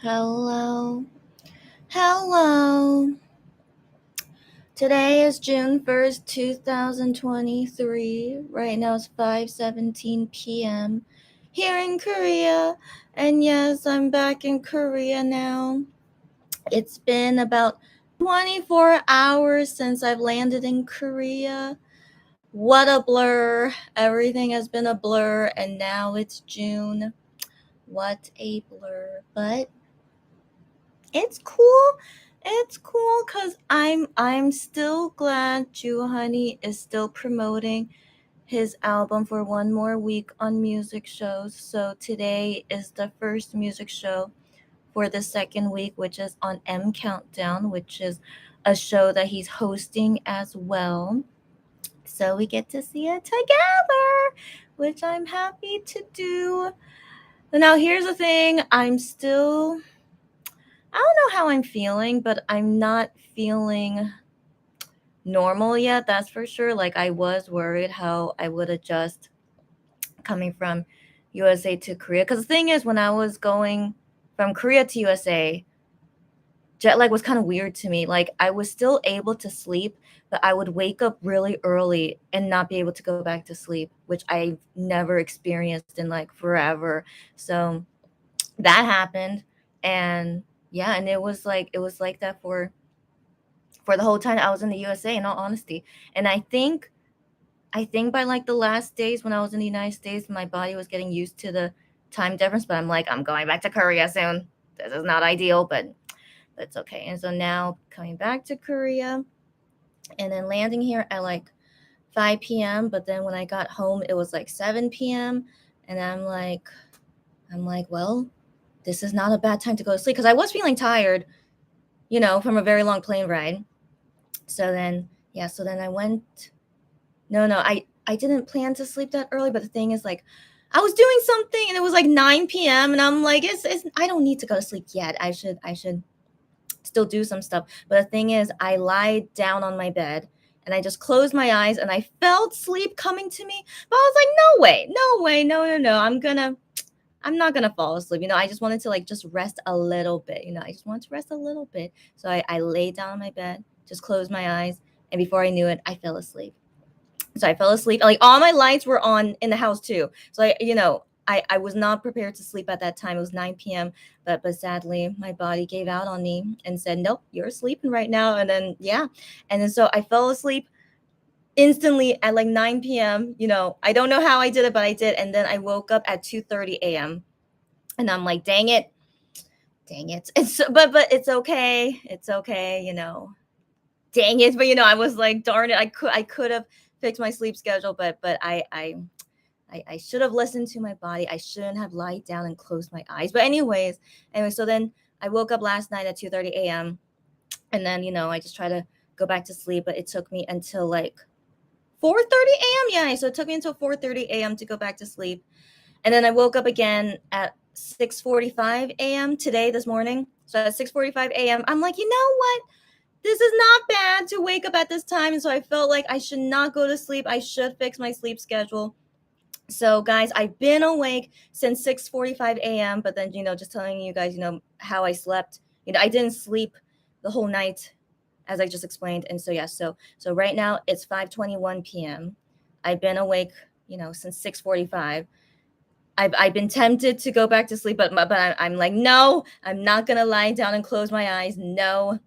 Hello. Hello. Today is June 1st, 2023. Right now it's 5:17 p.m. here in Korea. And yes, I'm back in Korea now. It's been about 24 hours since I've landed in Korea. What a blur. Everything has been a blur and now it's June. What a blur. But it's cool. It's cool because I'm still glad Jew Honey is still promoting his album for one more week on music shows. So today is the first music show for the second week, which is on M Countdown, which is a show that he's hosting as well. So we get to see it together, which I'm happy to do. Now here's the thing, I don't know how I'm feeling, but I'm not feeling normal yet, that's for sure. Like, I was worried how I would adjust coming from USA to Korea. Because the thing is, when I was going from Korea to USA, jet lag was kind of weird to me. Like, I was still able to sleep, but I would wake up really early and not be able to go back to sleep, which I've never experienced in like forever. So that happened. And yeah, and it was like that for the whole time I was in the USA, in all honesty. And I think by like the last days when I was in the United States, my body was getting used to the time difference. But I'm like, I'm going back to Korea soon. This is not ideal, but it's okay. And so now coming back to Korea and then landing here at like 5 p.m. But then when I got home, it was like 7 p.m. And I'm like, well, this is not a bad time to go to sleep because I was feeling tired, from a very long plane ride. So then, yeah, so then I went. No, I didn't plan to sleep that early, but the thing is, like, I was doing something and it was like 9 p.m. and I'm like, it's I don't need to go to sleep yet. I should still do some stuff. But the thing is, I lied down on my bed and I just closed my eyes and I felt sleep coming to me. But I was like, no way, no way, no. I'm not gonna fall asleep. I just wanted to like just rest a little bit. I just wanted to rest a little bit. So I laid down on my bed, just closed my eyes, and before I knew it, I fell asleep. So I fell asleep. Like all my lights were on in the house too. So I was not prepared to sleep at that time. It was 9 p.m. But sadly my body gave out on me and said, nope, you're sleeping right now. And then yeah. And then so I fell asleep instantly at like 9 p.m. I don't know how I did it, but I did. And then I woke up at 2:30 a.m. And I'm like, dang it. It's but it's okay. It's okay. Dang it. But I was like, darn it, I could have fixed my sleep schedule, but I should have listened to my body. I shouldn't have lied down and closed my eyes. But anyway, so then I woke up last night at 2:30 a.m. and then I just tried to go back to sleep, but it took me until like 4:30 a.m. Yeah, so it took me until 4:30 a.m. to go back to sleep. And then I woke up again at 6:45 a.m. today this morning. So at 6:45 a.m. I'm like, you know what? This is not bad to wake up at this time. And so I felt like I should not go to sleep. I should fix my sleep schedule. So guys, I've been awake since 6:45 a.m. But then, just telling you guys, how I slept. I didn't sleep the whole night, as I just explained. And so yeah, so right now it's 5:21 p.m. I've been awake, since 6:45. I've been tempted to go back to sleep, but I'm like, no, I'm not gonna lie down and close my eyes. No.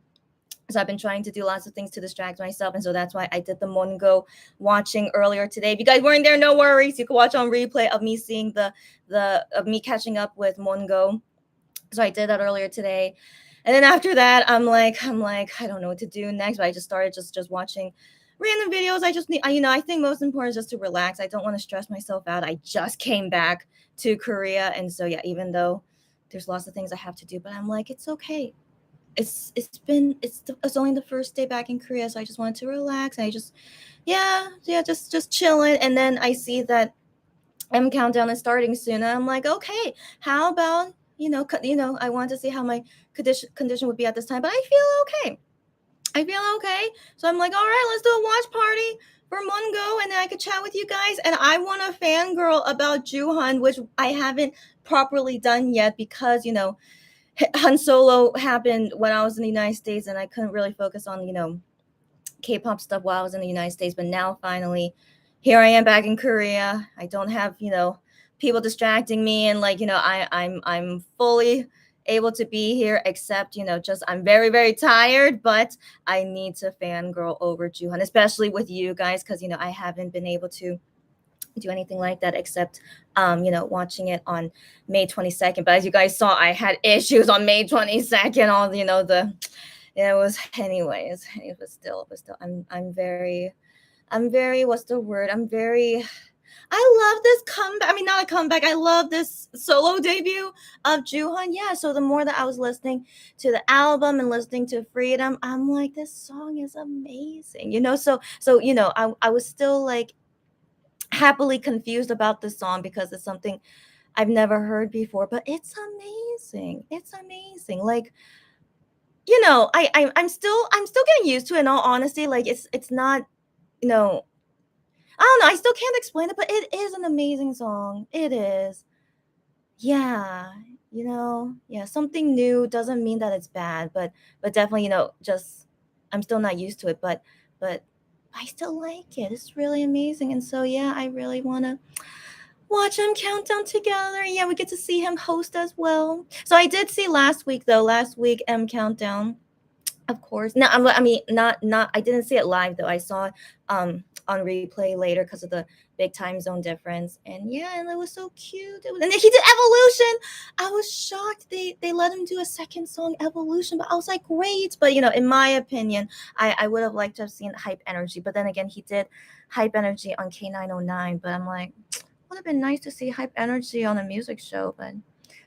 So I've been trying to do lots of things to distract myself, and so that's why I did the Mongo watching earlier today. If you guys weren't there, no worries. You can watch on replay of me seeing the of me catching up with Mongo. So I did that earlier today, and then after that, I'm like I don't know what to do next. But I just started just watching random videos. I just need I think most important is just to relax. I don't want to stress myself out. I just came back to Korea, and so yeah, even though there's lots of things I have to do, but I'm like it's okay. It's only the first day back in Korea, so I just wanted to relax. And I just yeah, just chilling. And then I see that M Countdown is starting soon, and I'm like, okay, how about I wanted to see how my condition would be at this time, but I feel okay. So I'm like, all right, let's do a watch party for Mungo, and then I could chat with you guys. And I want to fangirl about Juhan, which I haven't properly done yet because Han Solo happened when I was in the United States, and I couldn't really focus on K-pop stuff while I was in the United States. But now finally, here I am back in Korea. I don't have people distracting me, and I'm fully able to be here. Except just I'm very very tired, but I need to fangirl over Juhan, especially with you guys, because I haven't been able to do anything like that except watching it on May 22nd. But as you guys saw, I had issues on May 22nd. All the it was anyways. But still, I'm very what's the word? I love this comeback. I mean, not a comeback. I love this solo debut of Juhan. Yeah. So the more that I was listening to the album and listening to Freedom, I'm like, this song is amazing. I was still like happily confused about this song because it's something I've never heard before, but it's amazing. It's amazing. Like, I'm still getting used to it in all honesty. Like it's not, you know, I don't know, I still can't explain it, but it is an amazing song. It is. Yeah. Yeah, something new doesn't mean that it's bad, but definitely, just I'm still not used to it, but I still like it. It's really amazing. And so yeah, I really wanna watch him countdown together. Yeah, we get to see him host as well. So I did see last week though. Last week M countdown, of course. No, I mean not. I didn't see it live though. I saw it on replay later because of the big time zone difference. And yeah, and it was so cute. And then he did Evolution. I was shocked they let him do a second song, Evolution. But I was like, great. But in my opinion, I would have liked to have seen Hype Energy. But then again, he did Hype Energy on K909. But I'm like, would have been nice to see Hype Energy on a music show. But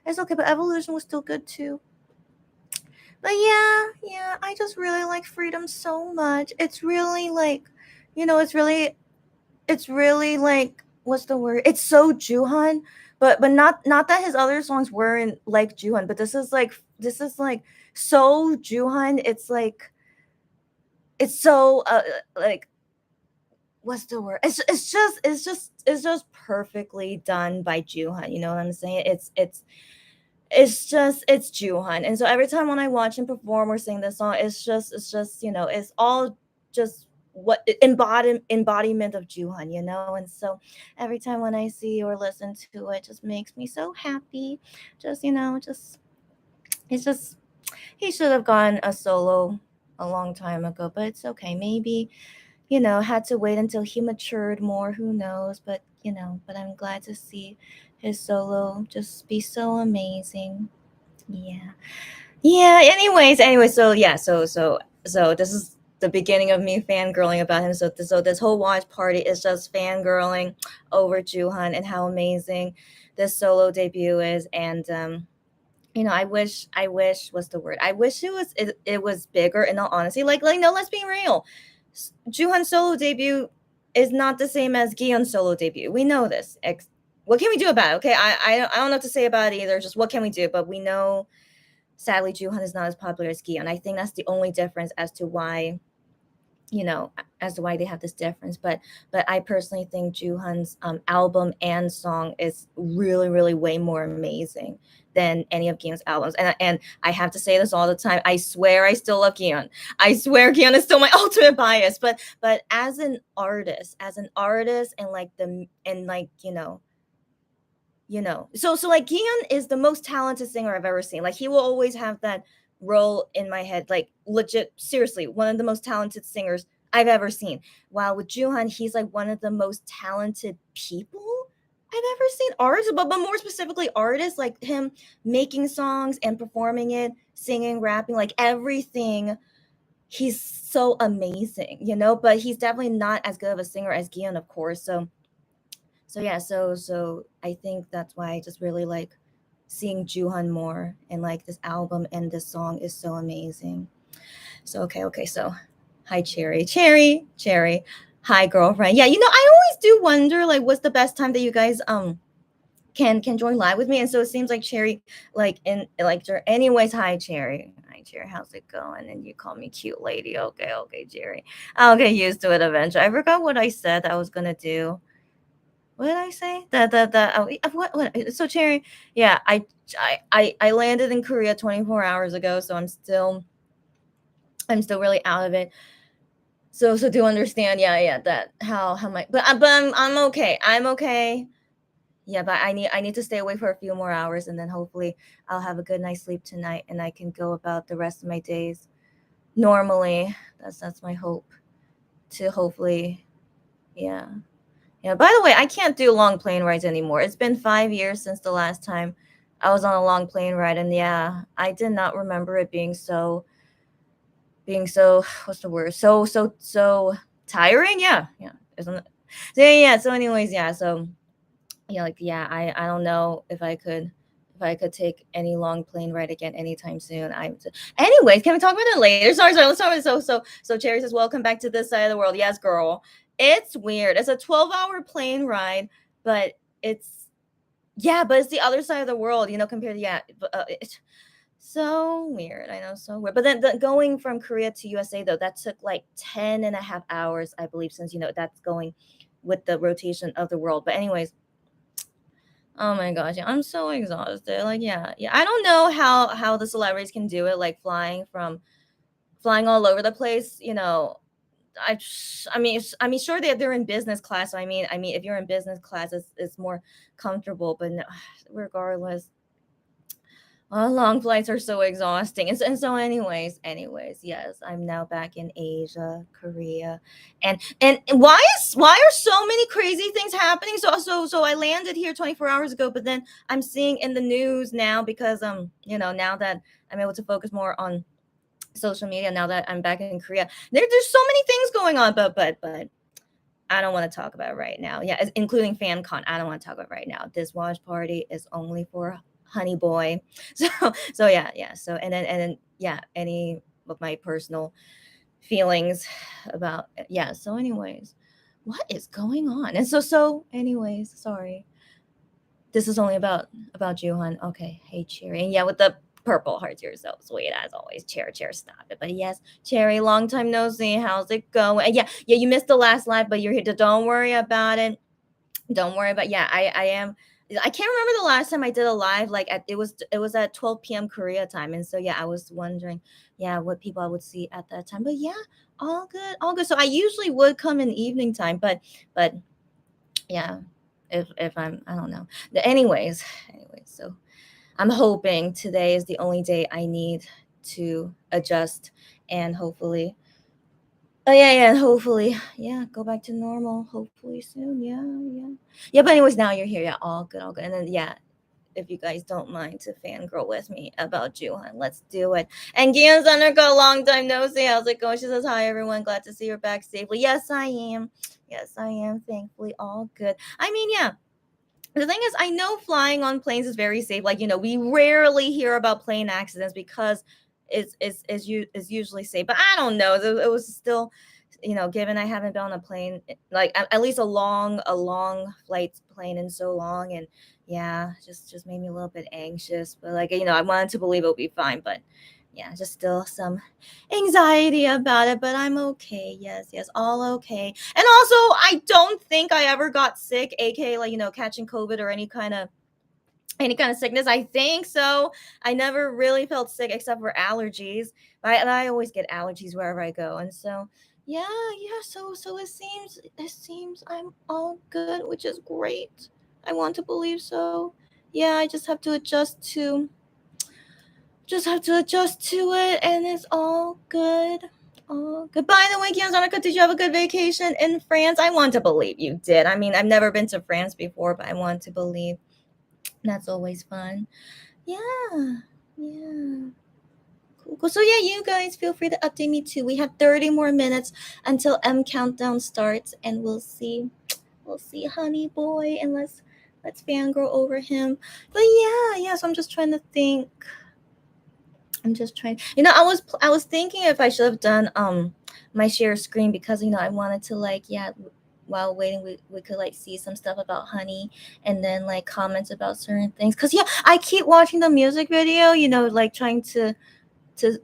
it's okay. But Evolution was still good too. But yeah, I just really like Freedom so much. It's really like, it's really like, what's the word? It's so Juhan, but not that his other songs weren't like Juhan, but this is like so Juhan. It's so like, what's the word? It's just perfectly done by Juhan. You know what I'm saying? It's Juhan. And so every time when I watch him perform or sing this song, it's just it's all just what embodiment of Juhan. And so every time when I see or listen to it, just makes me so happy. Just it's just he should have gone a solo a long time ago, but it's okay. Maybe had to wait until he matured more, who knows? But I'm glad to see his solo just be so amazing. Yeah. Yeah, anyways, so yeah, so this is the beginning of me fangirling about him. So this whole watch party is just fangirling over Juhan and how amazing this solo debut is. And I wish what's the word? I wish it was bigger, in all honesty. Like no, let's be real. Juhan's solo debut is not the same as Gion's solo debut. We know this. What can we do about it? Okay, I don't know what to say about it either. Just what can we do? But we know, sadly, Juhan is not as popular as Gion. I think that's the only difference as to why they have this difference. But I personally think Juhan's album and song is really really way more amazing than any of Gion's albums. And I have to say this all the time. I swear I still love Gion. I swear Gion is still my ultimate bias. But as an artist, and like so like Gion is the most talented singer I've ever seen. Like he will always have that role in my head. Like legit, seriously, one of the most talented singers I've ever seen. While with Juhan, he's like one of the most talented people I've ever seen. Artists, but more specifically artists, like him making songs and performing it, singing, rapping, like everything. He's so amazing. But he's definitely not as good of a singer as Gion, of course. So yeah, so I think that's why I just really like seeing Juhan more, and like this album and this song is so amazing. So okay, so hi Cherry. Hi girlfriend. Yeah, I always do wonder like what's the best time that you guys can join live with me. And so it seems like Cherry anyways, hi Cherry. Hi Cherry, how's it going? And you call me cute lady. Okay, Jerry. I'll get used to it eventually. I forgot what I said I was gonna do. What did I say? What? So Cherry, yeah, I landed in Korea 24 hours ago, so I'm still really out of it. So do understand, yeah, that how my but I'm okay. I'm okay. Yeah, but I need to stay away for a few more hours, and then hopefully I'll have a good night's sleep tonight, and I can go about the rest of my days normally. That's my hope, to hopefully, yeah. Yeah, by the way, I can't do long plane rides anymore. It's been 5 years since the last time I was on a long plane ride, and yeah, I did not remember it being so what's the word? So tiring? Yeah. Isn't it? So yeah. So anyways, yeah. So yeah, like yeah, I don't know if I could take any long plane ride again anytime soon. Anyways, can we talk about it later? Sorry. Let's talk about it. So Cherry says, "Welcome back to this side of the world." Yes, girl. It's weird. It's a 12-hour plane ride, but it's yeah, but it's the other side of the world, compared to yeah. But, it's so weird. I know, so weird. But then going from Korea to USA though, that took like 10 and a half hours, I believe, since that's going with the rotation of the world. But anyways, oh my gosh, yeah, I'm so exhausted. Like, yeah. I don't know how the celebrities can do it, like flying all over the place. I mean, sure they're in business class. So I mean, if you're in business class, it's more comfortable. But no, regardless, long flights are so exhausting. And so, anyways, yes, I'm now back in Asia, Korea, and why are so many crazy things happening? So I landed here 24 hours ago, but then I'm seeing in the news now because now that I'm able to focus more on social media, now that I'm back in Korea, there's so many things going on, but I don't want to talk about it right now. Yeah, including FanCon. I don't want to talk about it right now. This watch party is only for Honey Boy. So yeah. So and then yeah, any of my personal feelings about yeah. So anyways, what is going on? And so anyways, sorry. This is only about Juhan. Okay, hey Cherry, and yeah, with the purple hearts, you're so sweet as always. Cherry, stop it. But yes, Cherry, long time no see. How's it going? And yeah, you missed the last live, but you're here. Don't worry about it. Don't worry about. Yeah, I am. I can't remember the last time I did a live. Like it was at 12 p.m. Korea time, and so yeah, I was wondering, yeah, what people I would see at that time. But yeah, all good, all good. So I usually would come in evening time, but yeah, if I don't know. Anyways, so I'm hoping today is the only day I need to adjust, and hopefully oh yeah, and hopefully yeah, go back to normal hopefully soon. Yeah, but anyways, now you're here. Yeah, all good. And then yeah, if you guys don't mind to fangirl with me about Juhan, let's do it. And Gian Sunderco, long time no see. How's it going? She says, hi, everyone. Glad to see you're back safely. Yes, I am. Yes, I am. Thankfully, all good. I mean, yeah. The thing is, I know flying on planes is very safe. Like, we rarely hear about plane accidents because it's usually safe. But I don't know. It was still, given I haven't been on a plane, like at least a long flight plane in so long, and yeah, just made me a little bit anxious. But like, I wanted to believe it would be fine, but yeah, just still some anxiety about it. But I'm okay. Yes, all okay. And also, I don't think I ever got sick, aka like catching COVID or any kind of sickness. I think so. I never really felt sick except for allergies. But I always get allergies wherever I go, and so yeah. So it seems I'm all good, which is great. I want to believe so. Yeah, I just have to adjust to it, and it's all good. All good. By the way, Kianzanika, did you have a good vacation in France? I want to believe you did. I mean, I've never been to France before, but I want to believe. That's always fun. Yeah. Yeah. Cool. So yeah, you guys feel free to update me too. We have 30 more minutes until M countdown starts, and we'll see. We'll see Honey Boy, and let's fangirl over him. But yeah. So I'm just trying to think. I'm just trying. I was thinking if I should have done my share screen, because I wanted to like while waiting we could like see some stuff about Honey, and then like comments about certain things, because yeah, I keep watching the music video, like trying to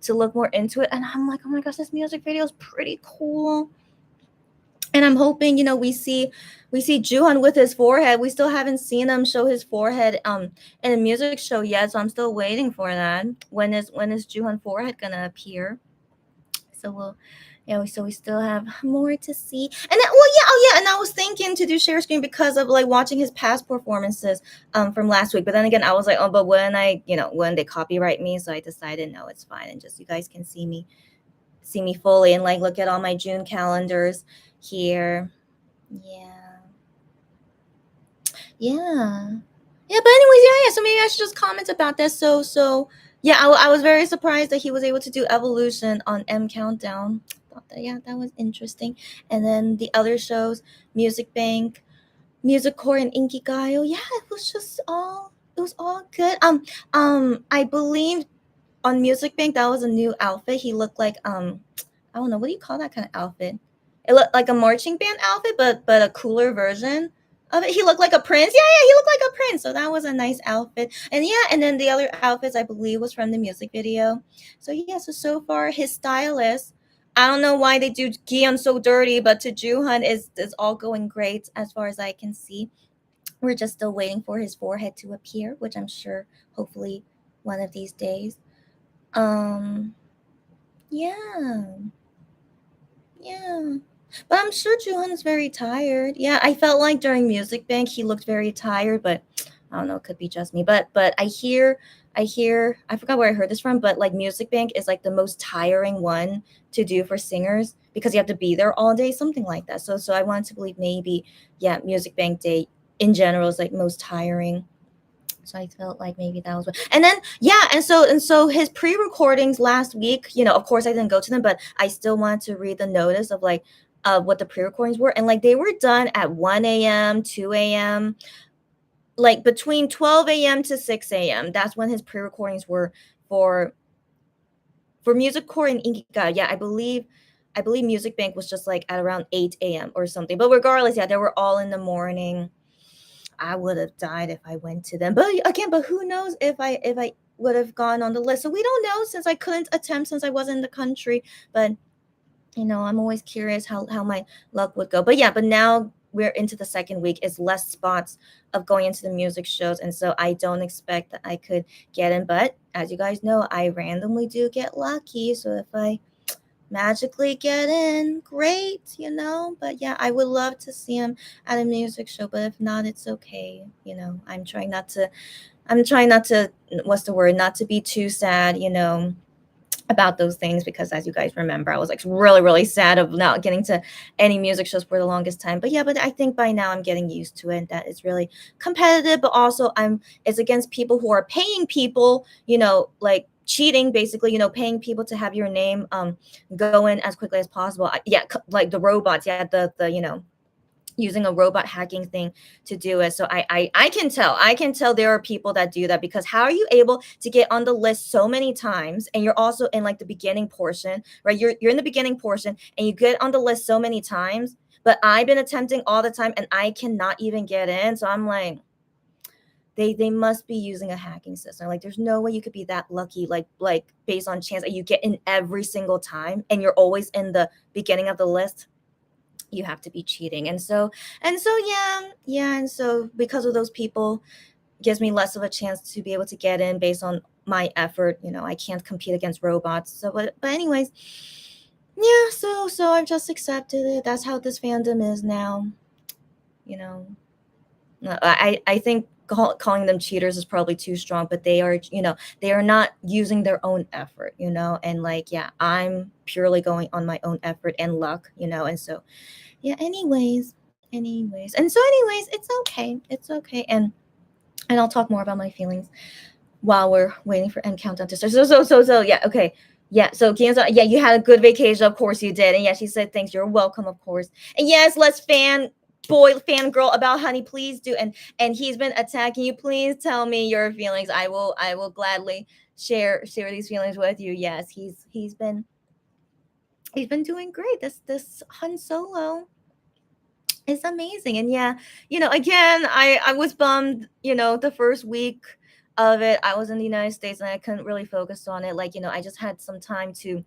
look more into it, and I'm like, oh my gosh, this music video is pretty cool. And I'm hoping, we see Juhan with his forehead. We still haven't seen him show his forehead in a music show yet, so I'm still waiting for that. When is Juhan forehead gonna appear? So we'll yeah, so we still have more to see. And then, well, yeah, oh yeah, and I was thinking to do share screen because of like watching his past performances from last week. But then again, I was like, oh, but when they copyright me, so I decided no, it's fine, and just you guys can see me fully and like look at all my June calendars here. Yeah. Yeah. Yeah, but anyways, yeah, yeah. So maybe I should just comment about this. So yeah, I was very surprised that he was able to do Evolution on M Countdown. Thought that yeah, that was interesting. And then the other shows, Music Bank, Music Core, and Inkigayo. Yeah, it was all good. I believe on Music Bank that was a new outfit. He looked like I don't know, what do you call that kind of outfit? It looked like a marching band outfit, but a cooler version of it. He looked like a prince. Yeah, yeah, he looked like a prince. So that was a nice outfit. And yeah, and then the other outfits I believe was from the music video. So yeah, so far his stylist. I don't know why they do Gion so dirty, but to Juhan is all going great as far as I can see. We're just still waiting for his forehead to appear, which I'm sure hopefully one of these days. Um yeah. Yeah. But I'm sure Juhan is very tired. Yeah, I felt like during Music Bank he looked very tired, but I don't know, it could be just me. But I hear I forgot where I heard this from, but like Music Bank is like the most tiring one to do for singers because you have to be there all day, something like that. So I wanted to believe maybe yeah, Music Bank Day in general is like most tiring. So I felt like maybe that was what. And then yeah, and so his pre-recordings last week, of course I didn't go to them, but I still wanted to read the notice of like what the pre-recordings were, and like they were done at 1 a.m., 2 a.m., like between 12 a.m. to 6 a.m. That's when his pre-recordings were for Music Core and Inkiga. Yeah, I believe Music Bank was just like at around 8 a.m. or something. But regardless, yeah, they were all in the morning. I would have died if I went to them. But again, who knows if I would have gone on the list. So we don't know since I couldn't attempt since I wasn't in the country. But I'm always curious how my luck would go. But yeah, but now we're into the second week. It's less spots of going into the music shows, and so I don't expect that I could get in. But as you guys know, I randomly do get lucky. So if I magically get in, great. But yeah, I would love to see him at a music show, but if not, it's okay. I'm trying not to what's the word, not to be too sad, about those things, because as you guys remember, I was like really, really sad of not getting to any music shows for the longest time. But yeah, but I think by now I'm getting used to it, that it's really competitive, but also it's against people who are paying people, like cheating basically, paying people to have your name go in as quickly as possible. Yeah, like the robots, yeah, the using a robot hacking thing to do it. So I can tell there are people that do that, because how are you able to get on the list so many times, and you're also in like the beginning portion, right? You're in the beginning portion and you get on the list so many times, but I've been attempting all the time and I cannot even get in. So I'm like, they must be using a hacking system. Like there's no way you could be that lucky, like based on chance that you get in every single time and you're always in the beginning of the list. You have to be cheating. And so yeah, and so because of those people, gives me less of a chance to be able to get in based on my effort. I can't compete against robots. So but anyways, yeah, so I've just accepted it. That's how this fandom is now. you know I think calling them cheaters is probably too strong, but they are not using their own effort, and like yeah, I'm purely going on my own effort and luck, and so yeah, anyways, it's okay, and I'll talk more about my feelings while we're waiting for end countdown to start. So yeah, okay. Yeah, so Kian's, yeah, you had a good vacation, of course you did. And yeah, she said thanks, you're welcome, of course. And yes, let's fangirl about Honey, please do. And he's been attacking you. Please tell me your feelings. I will gladly share these feelings with you. Yes, he's been doing great. This Han Solo is amazing. And yeah, again, I was bummed, the first week of it. I was in the United States and I couldn't really focus on it. Like, I just had some time to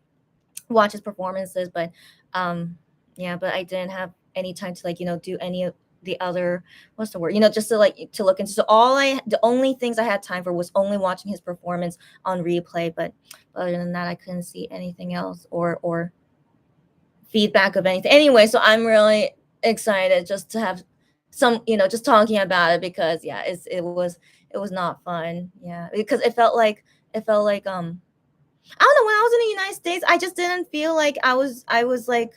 watch his performances, but yeah, but I didn't have any time to like, do any of the other, what's the word, just to like to look into. So the only things I had time for was only watching his performance on replay. But other than that, I couldn't see anything else or feedback of anything. Anyway, so I'm really excited just to have some, just talking about it, because yeah, it was not fun. Yeah, because it felt like I don't know, when I was in the United States, I just didn't feel like I was like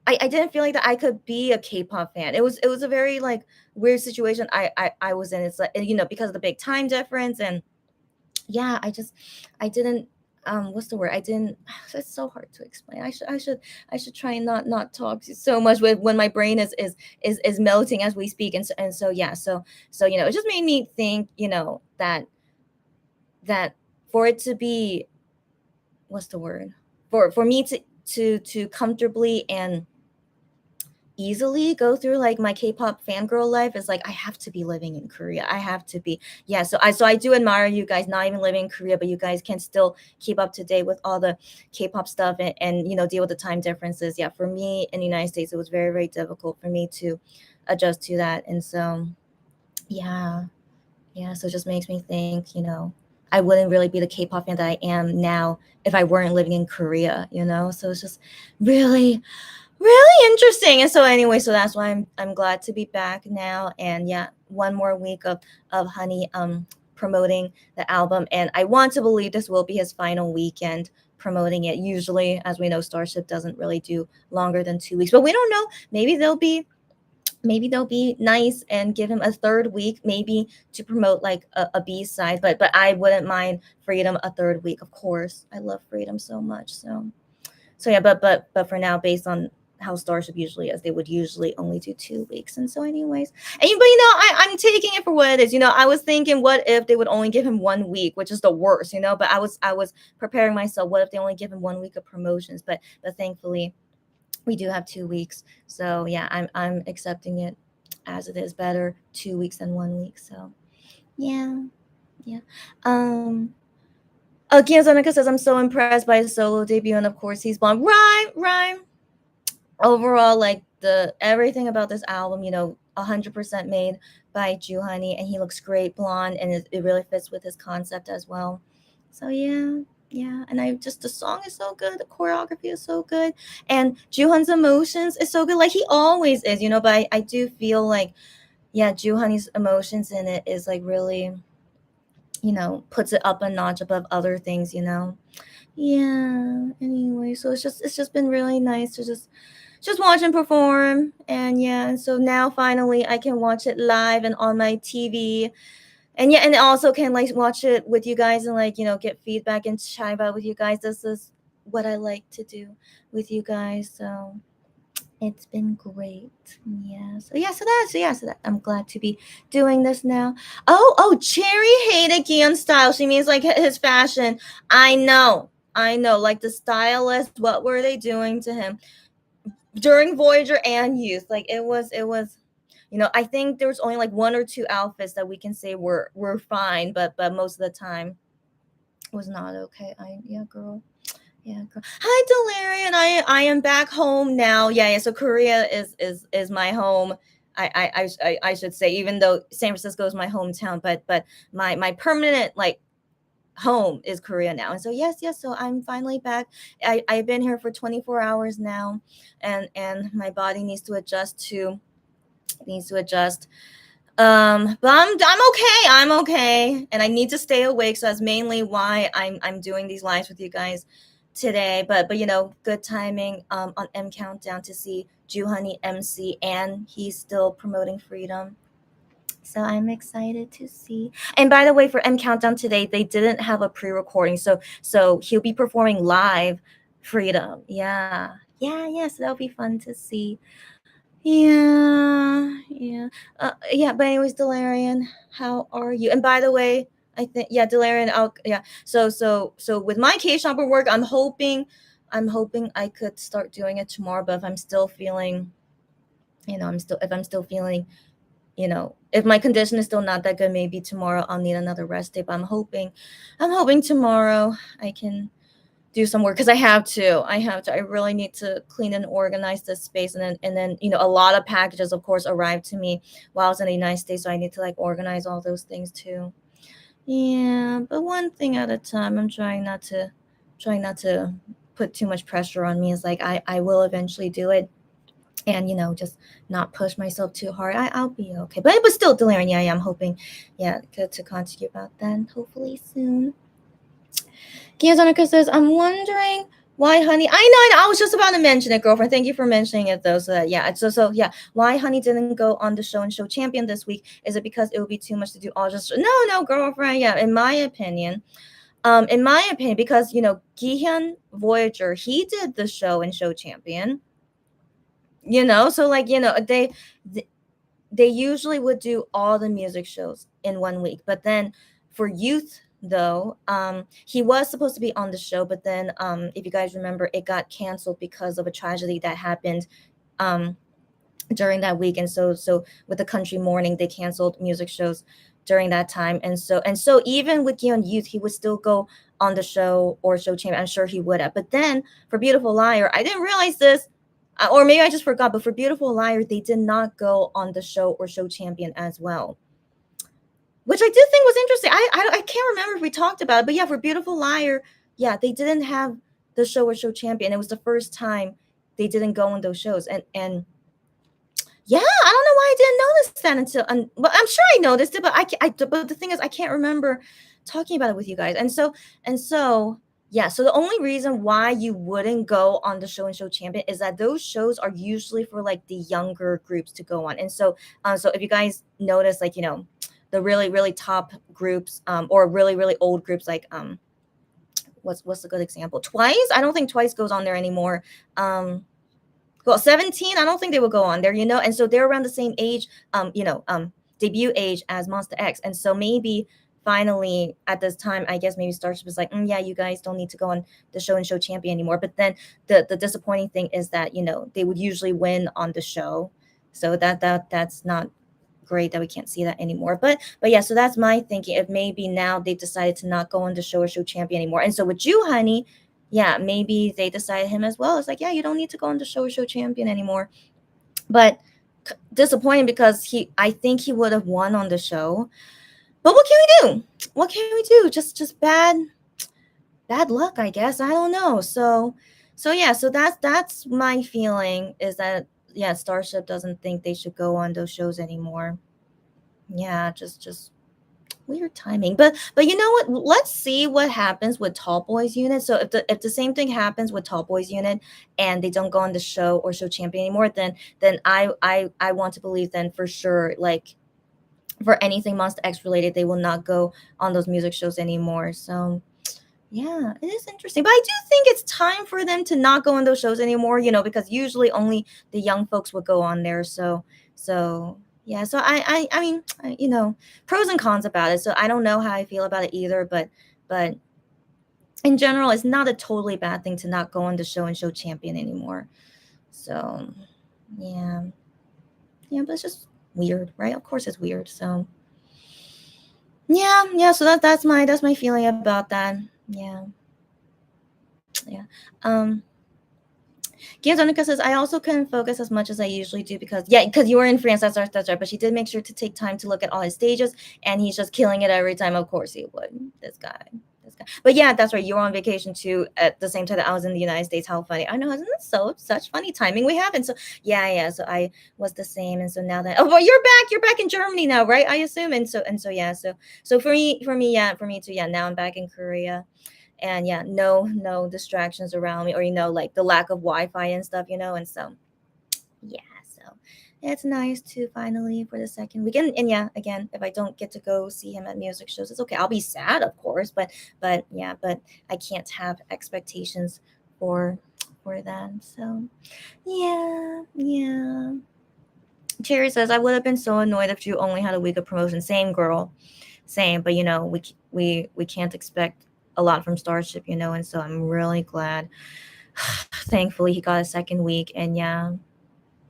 I didn't feel like that I could be a K-pop fan. It was a very like weird situation I was in. It's like, because of the big time difference. And yeah, I didn't what's the word? I didn't It's so hard to explain. I should try and not talk so much with when my brain is melting as we speak. And so yeah, so it just made me think, that for it to be, what's the word? For me to comfortably and easily go through like my K-pop fangirl life is like I have to be living in Korea. I have to be. Yeah, so I do admire you guys not even living in Korea, but you guys can still keep up to date with all the K-pop stuff and deal with the time differences. Yeah, for me in the United States, it was very, very difficult for me to adjust to that. And so yeah, yeah, so it just makes me think, I wouldn't really be the K-pop fan that I am now if I weren't living in Korea. So it's just really, really interesting. And so anyway, so that's why I'm glad to be back now. And yeah, one more week of Honey promoting the album, and I want to believe this will be his final weekend promoting it. Usually, as we know, Starship doesn't really do longer than 2 weeks, but we don't know. Maybe they'll be nice and give him a third week, maybe to promote like a B-side. But I wouldn't mind Freedom a third week. Of course, I love Freedom so much. So yeah, but for now, based on how Starship usually is, they would usually only do 2 weeks. And so anyways, but I'm taking it for what it is. I was thinking, what if they would only give him 1 week, which is the worst. But I was preparing myself, what if they only give him 1 week of promotions? But thankfully we do have 2 weeks. So yeah, I'm accepting it as it is. Better 2 weeks than 1 week. So yeah, yeah. Kian Zanaka says, I'm so impressed by his solo debut, and of course he's blonde. Rhyme. Overall, like the everything about this album, 100% made by Juhani, and he looks great blonde, and it really fits with his concept as well. So yeah, and the song is so good, the choreography is so good, and Juhan's emotions is so good, like he always is, But I do feel like, yeah, Juhani's emotions in it is like really, puts it up a notch above other things. Yeah. Anyway, so it's just been really nice to just watch him perform. And yeah, and so now finally I can watch it live and on my TV. And yeah, and also can like watch it with you guys and like, get feedback and chat about it with you guys. This is what I like to do with you guys. So it's been great. Yeah. So I'm glad to be doing this now. Oh, Cherry hated Gion's style. She means like his fashion. I know. Like the stylist, what were they doing to him during Voyager and Youth? Like it was. I think there was only like one or two outfits that we can say were fine, but most of the time was not okay. Yeah, girl. Yeah, girl. Hi, Delarian. I am back home now. Yeah. So Korea is my home. I should say, even though San Francisco is my hometown, but my permanent like home is Korea now. And so yes, so I'm finally back. I've been here for 24 hours now, and my body needs to adjust. But I'm okay, and I need to stay awake. So that's mainly why I'm doing these lives with you guys today. But good timing on M Countdown to see Juhani MC, and he's still promoting Freedom. So I'm excited to see. And by the way, for M Countdown today, they didn't have a pre-recording, so he'll be performing live Freedom. Yeah. So that'll be fun to see. Yeah. But anyways, Delarian, how are you? And by the way, I think Delarian. Yeah. So with my K shopper work, I'm hoping I could start doing it tomorrow. But if I'm still feeling, if I'm still feeling, if my condition is still not that good, maybe tomorrow I'll need another rest day. But I'm hoping tomorrow I can do some work because I really need to clean and organize this space, and then a lot of packages of course arrived to me while I was in the United States, so I need to like organize all those things too. Yeah, but one thing at a time. I'm trying not to put too much pressure on me. It's like I will eventually do it, and just not push myself too hard. I'll be okay. But still, Delirium, yeah, I'm hoping, yeah, to contact you about that hopefully soon. Kiyozonika says, I'm wondering why Honey. I know. I was just about to mention it, girlfriend. Thank you for mentioning it, though. So that, yeah. So yeah. Why Honey didn't go on the show and show champion this week? Is it because it would be too much to do all just? No, girlfriend. Yeah. In my opinion, because Gihyun Voyager, he did the show and show champion. So like they usually would do all the music shows in 1 week, but then for youth though, he was supposed to be on the show, but then if you guys remember, it got canceled because of a tragedy that happened um during that week. And so with the country mourning, they canceled music shows during that time. And so even with Gion Youth, he would still go on the show or show champion. I'm sure he would have. But then for Beautiful Liar, I didn't realize this, or maybe I just forgot, but for Beautiful Liar, they did not go on the show or show champion as well, which I did think was interesting. I can't remember if we talked about it, but yeah, for Beautiful Liar, yeah, they didn't have the show or show champion. It was the first time they didn't go on those shows, and yeah, I don't know why I didn't notice that until, well, I'm sure I noticed it, but the thing is, I can't remember talking about it with you guys, and so yeah. So the only reason why you wouldn't go on the show and show champion is that those shows are usually for like the younger groups to go on, and so if you guys notice, like the really really top groups, or really really old groups, like what's a good example? Twice. I don't think Twice goes on there anymore. Well, 17, I don't think they will go on there, and so they're around the same age, debut age as Monster X. And so maybe finally at this time, I guess maybe Starship is like, yeah, you guys don't need to go on the show and show champion anymore. But then the disappointing thing is that, they would usually win on the show. So that's not great that we can't see that anymore. But yeah, so that's my thinking. If maybe now they decided to not go on the show or show champion anymore. And so with you, Honey, yeah, maybe they decided him as well. It's like, yeah, you don't need to go on the show or show champion anymore. But disappointing because I think he would have won on the show. But what can we do? What can we do? Just bad luck, I guess. I don't know. So yeah, so that's my feeling, is that yeah, Starship doesn't think they should go on those shows anymore. Yeah, just weird timing. But you know what? Let's see what happens with Tall Boys unit. So if the same thing happens with Tall Boys unit and they don't go on the show or show champion anymore, then I want to believe then for sure, like for anything Monster X related, they will not go on those music shows anymore. So yeah, it is interesting. But I do think it's time for them to not go on those shows anymore, because usually only the young folks would go on there. So yeah, so I mean, pros and cons about it. So I don't know how I feel about it either, but in general, it's not a totally bad thing to not go on the show and show champion anymore. So yeah, but it's just weird, right? Of course it's weird. So yeah. So that's my feeling about that. Yeah. Gianzonica says, I also couldn't focus as much as I usually do because you were in France. That's right. But she did make sure to take time to look at all his stages, and he's just killing it every time. Of course he would. This guy. But yeah, that's right. You were on vacation too at the same time that I was in the United States. How funny. I know, isn't it such funny timing we have? And so yeah. So I was the same. And so now that, well, you're back in Germany now, right? I assume. And so yeah. So for me too, yeah. Now I'm back in Korea. And yeah, no distractions around me, or like the lack of Wi-Fi and stuff, and so yeah, so it's nice to finally for the second weekend. And yeah, again, if I don't get to go see him at music shows, it's okay. I'll be sad, of course, but yeah, but I can't have expectations for that. So yeah. Cherry says, I would have been so annoyed if you only had a week of promotion. Same, girl, same. But we can't expect a lot from Starship, and so I'm really glad. Thankfully, he got a second week, and yeah,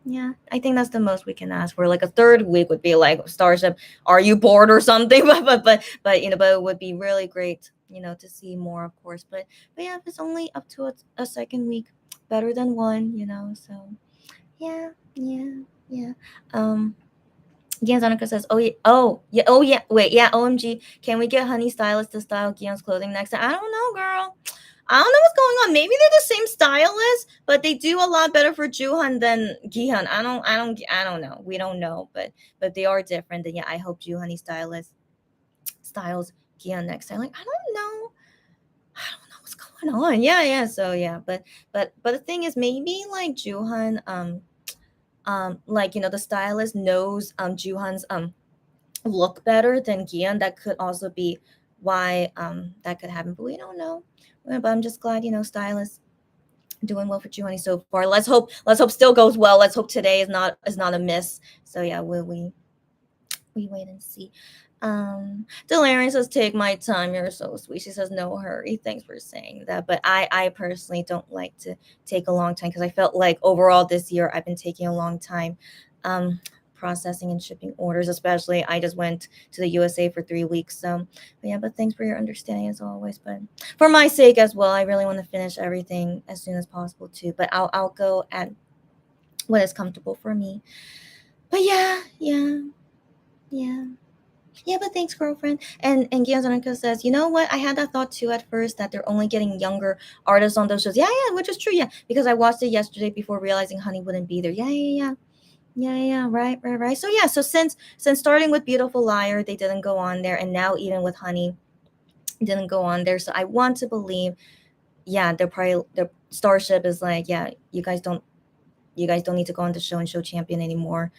Yeah, I think that's the most we can ask for. Like a third week would be like Starship, are you bored or something? But but it would be really great, to see more, of course. But yeah, if it's only up to a second week, better than one. So yeah, yeah, yeah. Um, Gian Zonica says, oh yeah, wait, yeah, OMG, can we get Honey Stylist to style Gion's clothing next time? I don't know, girl. I don't know what's going on. Maybe they're the same stylist, but they do a lot better for Juhan than Gihan. I don't know. We don't know, but they are different. And yeah, I hope Juhani stylist styles Gihan next time. Like, I don't know what's going on. Yeah, yeah. So yeah, but the thing is, maybe like Juhan, like the stylist knows Juhan's look better than Gian. That could also be why that could happen, but we don't know. But I'm just glad stylist doing well for Juhani so far. Let's hope still goes well. Let's hope today is not a miss. So yeah, we wait and see. Delarian says, take my time, you're so sweet. She says, no hurry. Thanks for saying that. But I personally don't like to take a long time, because I felt like overall this year I've been taking a long time processing and shipping orders. Especially, I just went to the USA for 3 weeks. So but yeah, but thanks for your understanding as always. But for my sake as well, I really want to finish everything as soon as possible too. But I'll go at what is comfortable for me. But yeah, yeah, yeah. Yeah, but thanks, girlfriend. And Gianzoniko says, you know what? I had that thought too at first, that they're only getting younger artists on those shows. Yeah, yeah, which is true. Yeah, because I watched it yesterday before realizing Honey wouldn't be there. Yeah, yeah, yeah. Yeah, yeah, yeah, right, right, right. So yeah, so since starting with Beautiful Liar, they didn't go on there, and now even with Honey, didn't go on there. So I want to believe, yeah, they're probably their Starship is like, yeah, you guys don't need to go on the show and show champion anymore.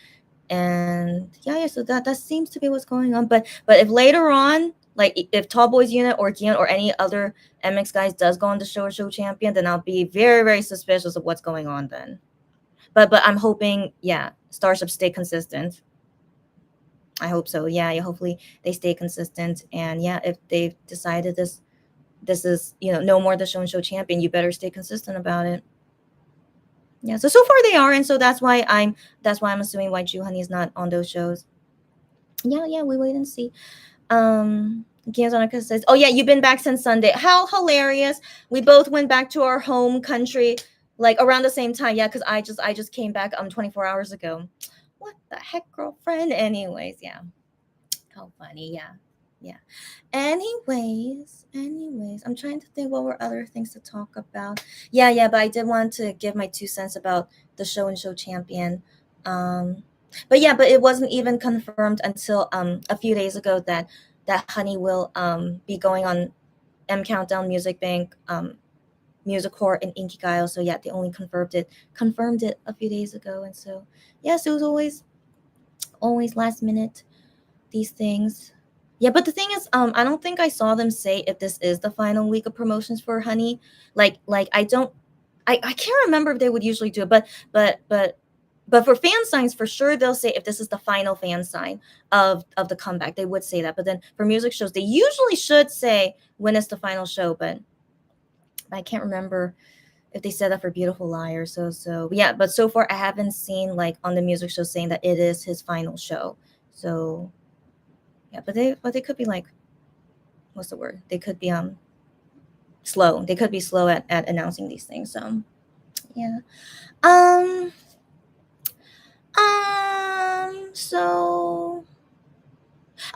And yeah, yeah, so that seems to be what's going on. But if later on, like if Tall Boys Unit or Gian or any other MX guys does go on the show or show champion, then I'll be very, very suspicious of what's going on then. But I'm hoping, yeah, Starship stay consistent. I hope so. Yeah, yeah, hopefully they stay consistent. And yeah, if they've decided this is, no more the show and show champion, you better stay consistent about it. Yeah, so far they are, and so that's why I'm assuming why Ju Honey is not on those shows. Yeah, yeah, we wait and see. Gianzonica says, oh yeah, you've been back since Sunday. How hilarious. We both went back to our home country like around the same time. Yeah, because I just came back 24 hours ago. What the heck, girlfriend? Anyways, yeah. How funny, yeah. Yeah. Anyways, I'm trying to think what were other things to talk about. Yeah, yeah, but I did want to give my 2 cents about the show and show champion. Um, but yeah, but it wasn't even confirmed until a few days ago that Honey will be going on M Countdown Music Bank Music Court in Inkigayo. So yeah, they only confirmed it a few days ago, and so yes, it was always last minute, these things. Yeah, but the thing is, I don't think I saw them say if this is the final week of promotions for Honey. Like I don't, I can't remember if they would usually do it, but for fan signs, for sure they'll say if this is the final fan sign of the comeback, they would say that. But then for music shows, they usually should say when it's the final show, but I can't remember if they said that for Beautiful Liar. So yeah, but so far I haven't seen like on the music show saying that it is his final show. So yeah, but they could be like, what's the word? They could be slow. They could be slow at announcing these things. So yeah. Um so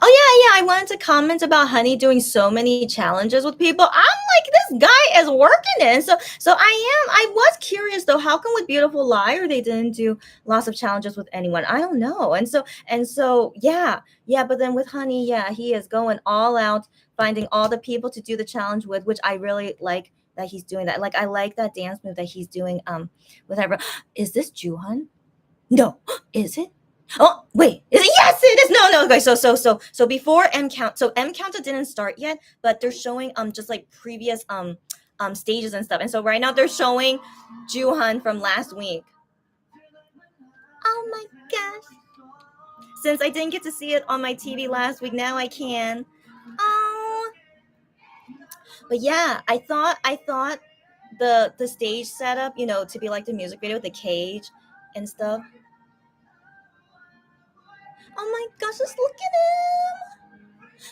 oh yeah, yeah, I wanted to comment about Honey doing so many challenges with people. I'm like, this guy is working it. And so I was curious though, how come with Beautiful Liar they didn't do lots of challenges with anyone? I don't know. And so yeah, yeah, but then with Honey, yeah, he is going all out, finding all the people to do the challenge with, which I really like that he's doing that. Like I like that dance move that he's doing with everyone. Is this Juhan? No, is it? Oh wait, is it? Yes, it is. No, no. Okay, so before M Counter didn't start yet, but they're showing just like previous stages and stuff. And so right now they're showing Juhan from last week. Oh my gosh! Since I didn't get to see it on my TV last week, now I can. Oh, but yeah, I thought the stage setup, to be like the music video, the cage and stuff. Oh my gosh, just look at him.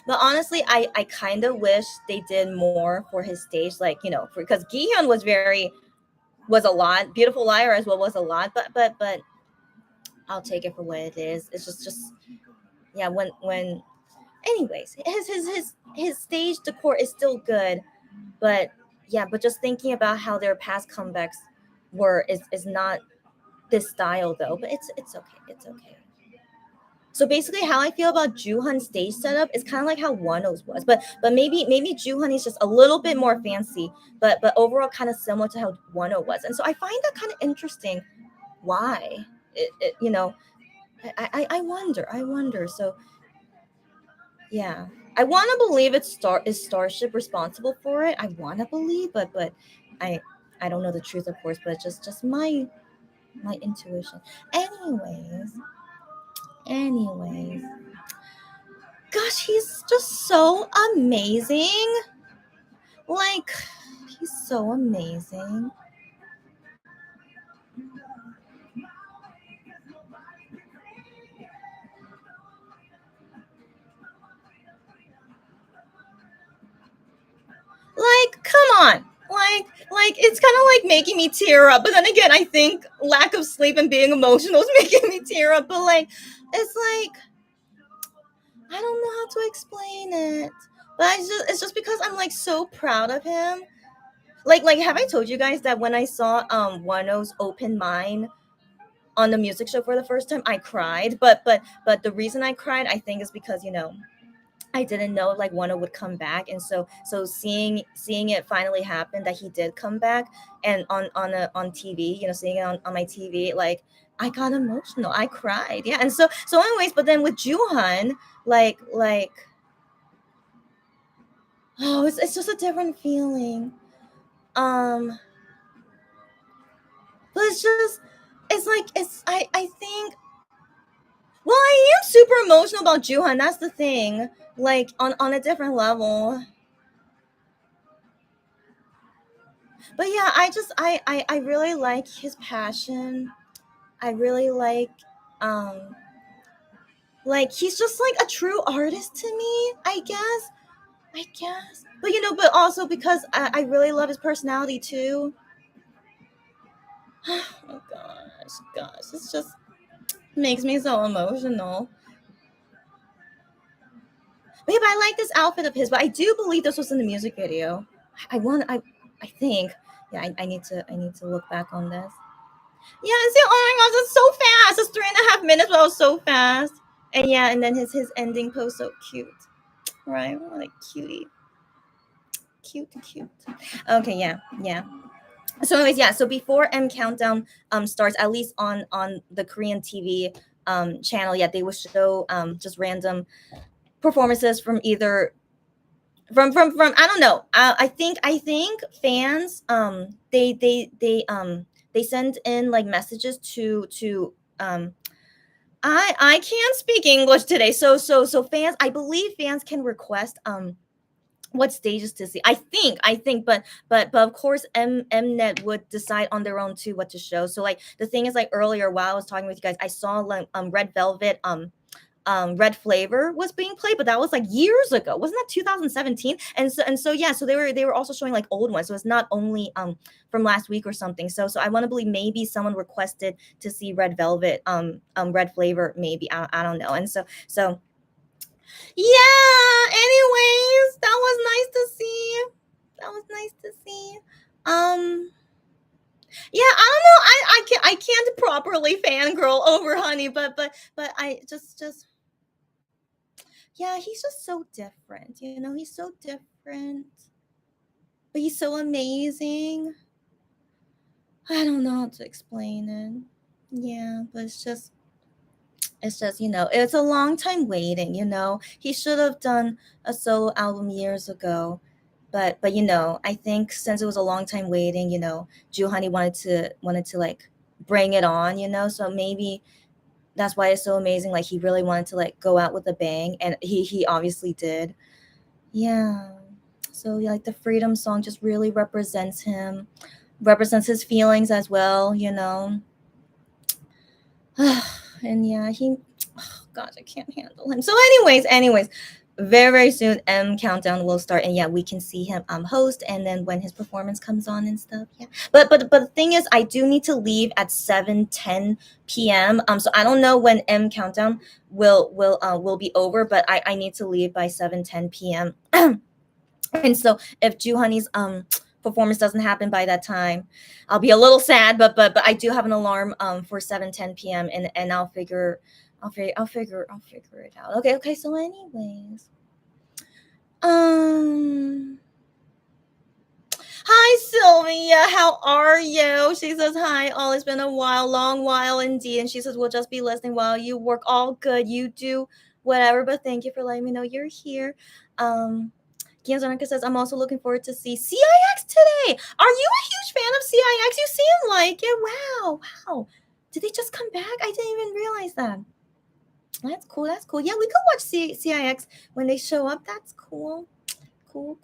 But honestly, I kind of wish they did more for his stage, like because Gihyun was a lot. Beautiful Liar as well was a lot, but I'll take it for what it is. It's just yeah. When anyways, his stage decor is still good, but yeah, but just thinking about how their past comebacks were is not this style though. But it's okay. It's okay. So basically, how I feel about Juhan's stage setup is kind of like how Wano's was, but maybe Juhan is just a little bit more fancy, but overall kind of similar to how Wano was, and so I find that kind of interesting. Why? I wonder. So yeah, I want to believe is Starship responsible for it. I want to believe, but I I don't know the truth, of course, but just my intuition. Anyways, gosh, he's just so amazing. Like, he's so amazing. Like, come on. Like it's kind of like making me tear up. But then again, I think lack of sleep and being emotional is making me tear up. But like, it's like I don't know how to explain it. But it's just because I'm like so proud of him. Like have I told you guys that when I saw Wano's open mind on the music show for the first time, I cried. But the reason I cried, I think, is because I didn't know like Wano would come back, and so seeing it finally happen that he did come back, and on TV, seeing it on my TV, like I got emotional, I cried, yeah, and so anyways, but then with Juhan, like oh, it's just a different feeling, um, but it's like I think well I am super emotional about Juhan. That's the thing, like on a different level. But yeah, I really like his passion. I really um like he's just like a true artist to me, I guess. But but also because I really love his personality too. Oh gosh, it's just makes me so emotional. But yeah, but I like this outfit of his, but I do believe this was in the music video. I think. Yeah, I need to look back on this. Yeah, see, oh my gosh, it's so fast. It's 3.5 minutes, but it was so fast. And yeah, and then his ending post so cute. Right? Like cutie. Cute. Okay, yeah. So anyways, yeah, so before M Countdown starts, at least on the Korean TV channel, yeah, they will show just random performances from either from I don't know. I think fans they send in like messages to I can't speak English today. So fans, I believe fans can request what stages to see. I think, but of course Mnet would decide on their own too what to show. So like the thing is, like earlier while I was talking with you guys, I saw like Red Velvet Red Flavor was being played, but that was like years ago. Wasn't that 2017? And so yeah, so they were also showing like old ones. So it's not only from last week or something. So I want to believe maybe someone requested to see Red Velvet Red Flavor, maybe. I don't know. And so yeah, anyways, that was nice to see. That was nice to see. Yeah, I don't know. I can't properly fangirl over Honey, but I just yeah, he's just so different. He's so different, but he's so amazing. I don't know how to explain it. Yeah, but it's just it's a long time waiting. He should have done a solo album years ago. But I think since it was a long time waiting, Juhani wanted to like bring it on. So maybe that's why it's so amazing. Like he really wanted to like go out with a bang, and he obviously did. Yeah. So yeah, like the Freedom song just really represents his feelings as well. And yeah, he, oh gosh, I can't handle him. So anyways, very very soon M Countdown will start, and yeah, we can see him host, and then when his performance comes on and stuff. Yeah, but the thing is, I do need to leave at 7:10 p.m. So I don't know when M Countdown will be over, but I need to leave by 7:10 p.m. And so if Ju Honey's performance doesn't happen by that time, I'll be a little sad. But I do have an alarm for 7:10 p.m. and I'll figure it out. Okay. So anyways, um. Hi Sylvia, how are you? She says hi. Oh, it's been a while, long while indeed. And she says we'll just be listening while you work. All good, you do whatever. But thank you for letting me know you're here. Gianzarka says I'm also looking forward to see CIX today. Are you a huge fan of CIX? You seem like it. Wow. Did they just come back? I didn't even realize that. That's cool. Yeah, we could watch CIX when they show up. That's cool. Cool.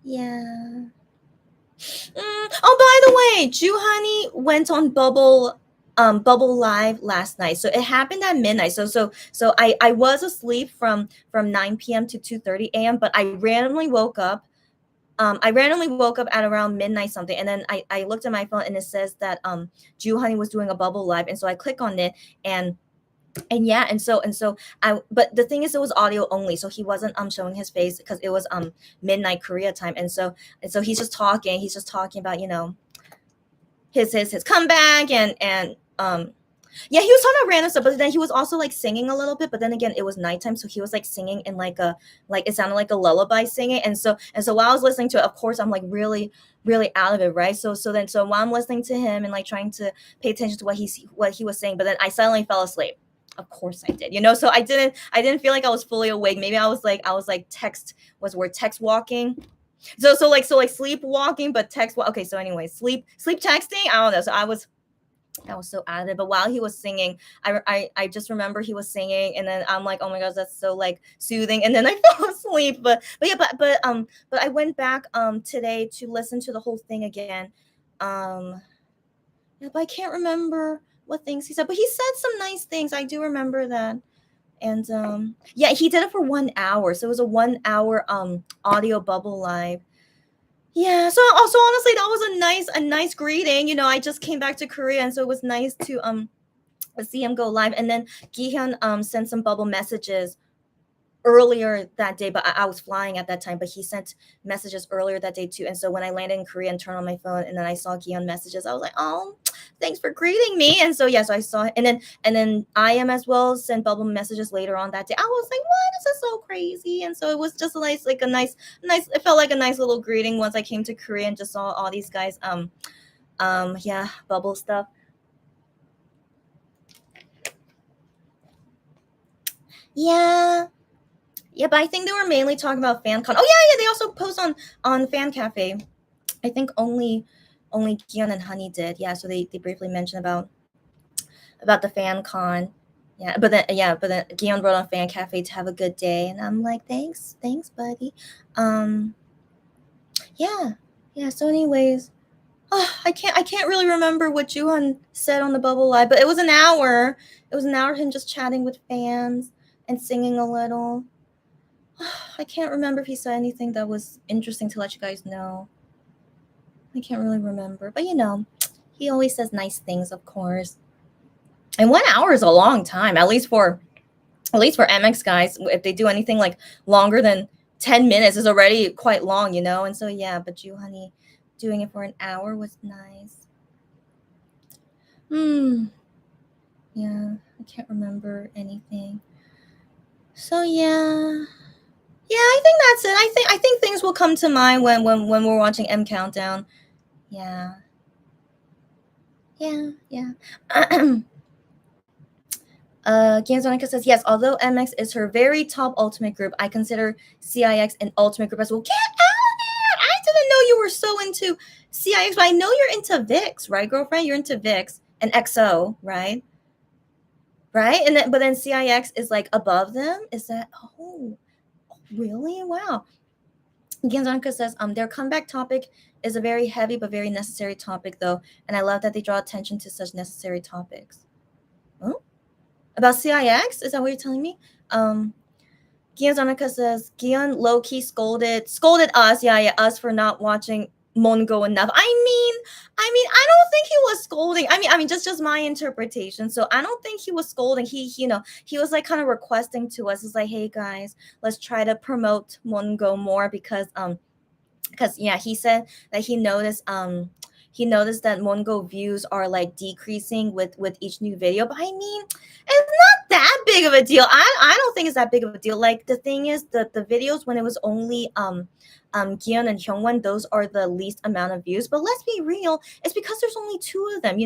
Yeah. Oh, by the way, Ju Honey went on Bubble Live last night. So it happened at midnight. So I was asleep from 9 p.m. to 2:30 a.m., but I randomly woke up. I randomly woke up at around midnight something, and then I looked at my phone and it says that Ju Honey was doing a Bubble Live, and so I click on it and yeah, and so but the thing is, it was audio only, so he wasn't showing his face because it was midnight Korea time, and so he's just talking about his comeback and yeah, he was talking about random stuff, but then he was also like singing a little bit, but then again it was nighttime, so he was like singing in like it sounded like a lullaby singing, and so while I was listening to it, of course I'm like really out of it, right? So while I'm listening to him and like trying to pay attention to what he was saying, but then I suddenly fell asleep. Of course I did, so I didn't feel like I was fully awake. Maybe I was like text walking. So sleepwalking, but okay, so anyway, sleep texting, I don't know. So I was so out of it. But while he was singing, I just remember he was singing, and then I'm like, oh my gosh, that's so like soothing, and then I fell asleep. But I went back today to listen to the whole thing again. Yeah, but I can't remember what things he said, but he said some nice things. I do remember that. And yeah, he did it for 1 hour. So it was a 1 hour audio Bubble Live. Yeah, so honestly, that was a nice greeting. I just came back to Korea, and so it was nice to see him go live. And then Gihyun sent some bubble messages earlier that day, but I was flying at that time, but he sent messages earlier that day too. And so when I landed in Korea and turned on my phone and then I saw Gihyun messages, I was like, oh, thanks for greeting me. And so yeah, so I saw it, and then I am as well sent bubble messages later on that day. I was like, what? This is so crazy. And so it was just a nice it felt like a nice little greeting once I came to Korea and just saw all these guys yeah, bubble stuff. Yeah, but I think they were mainly talking about FanCon. Oh yeah, they also post on Fan Cafe. I think only Gion and Honey did. Yeah, so they briefly mentioned about the FanCon. Yeah, but then Gion wrote on Fan Cafe to have a good day, and I'm like, thanks, buddy. Yeah. So anyways, I can't really remember what Juhan said on the Bubble Live, but it was an hour. It was an hour of him just chatting with fans and singing a little. I can't remember if he said anything that was interesting to let you guys know. I can't really remember, but he always says nice things, of course. And 1 hour is a long time, at least for MX guys. If they do anything like longer than 10 minutes, is already quite long, And so yeah, but Ju Honey doing it for an hour was nice. Yeah, I can't remember anything. So yeah, I think that's it. I think things will come to mind when we're watching M Countdown. Yeah. Gianzonica says, yes, although MX is her very top ultimate group, I consider CIX an ultimate group as well. Get out of there! I didn't know you were so into CIX, but I know you're into VIX, right, girlfriend? You're into VIX and XO, right? Right? But then CIX is like above them? Is that, oh really? Wow. Gianzonica says, their comeback topic is a very heavy but very necessary topic, though, and I love that they draw attention to such necessary topics. Oh, About CIX? Is that what you're telling me? Gian Zanaka says Gian low key scolded us, us for not watching Mongo enough. I don't think he was scolding. Just my interpretation. So I don't think he was scolding. He was like kind of requesting to us. It's like, hey guys, let's try to promote Mongo more because yeah, he said that he noticed that Mongo views are like decreasing with each new video. But it's not that big of a deal. I don't think it's that big of a deal. Like the thing is, the videos when it was only Gion and Hyungwon, those are the least amount of views. But let's be real, it's because there's only two of them,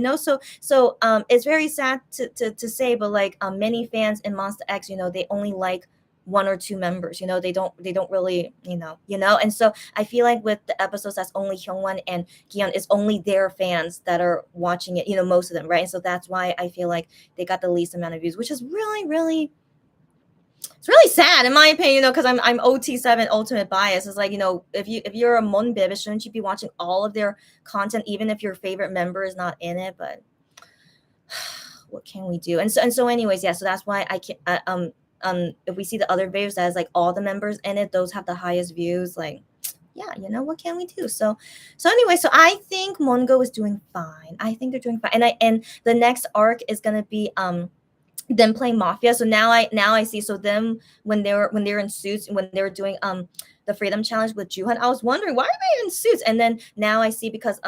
So it's very sad to say, but like many fans in Monster X, they only like one or two members, they don't really, and so I feel like with the episodes that's only Hyungwon and Gion, it's only their fans that are watching it, most of them, right? And so that's why I feel like they got the least amount of views, which is really, really, it's really sad in my opinion, because I'm OT7 ultimate bias. It's like, if you're a Monbib, shouldn't you be watching all of their content even if your favorite member is not in it? But what can we do? And so anyways, yeah, so that's why I can't if we see the other videos that has like all the members in it, those have the highest views. Like, yeah, what can we do? So anyway, so I think Mongo is doing fine. I think they're doing fine, and the next arc is gonna be them playing Mafia. So now I see. So them when they're in suits, when they were doing the Freedom Challenge with Juhan, I was wondering why are they in suits, and then now I see because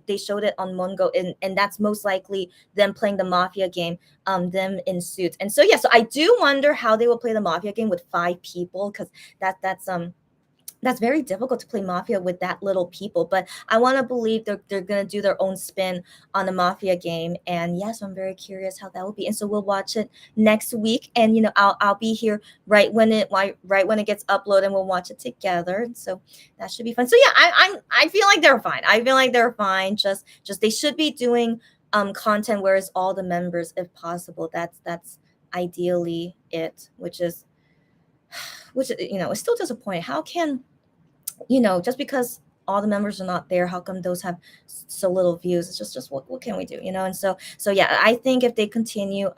they showed it on Mongo, and that's most likely them playing the Mafia game, them in suits. And so yeah, so I do wonder how they will play the Mafia game with 5 people, because that's very difficult to play Mafia with that little people. But I want to believe they're going to do their own spin on the Mafia game. And yes, I'm very curious how that will be. And so we'll watch it next week. And, I'll be here right when it gets uploaded, and we'll watch it together. And so that should be fun. So yeah, I feel like they're fine. I feel like they're fine. Just they should be doing content where it's all the members if possible. That's ideally it, which is it's still disappointing. How can just because all the members are not there, how come those have so little views? It's just what can we do, and so yeah, I think if they continue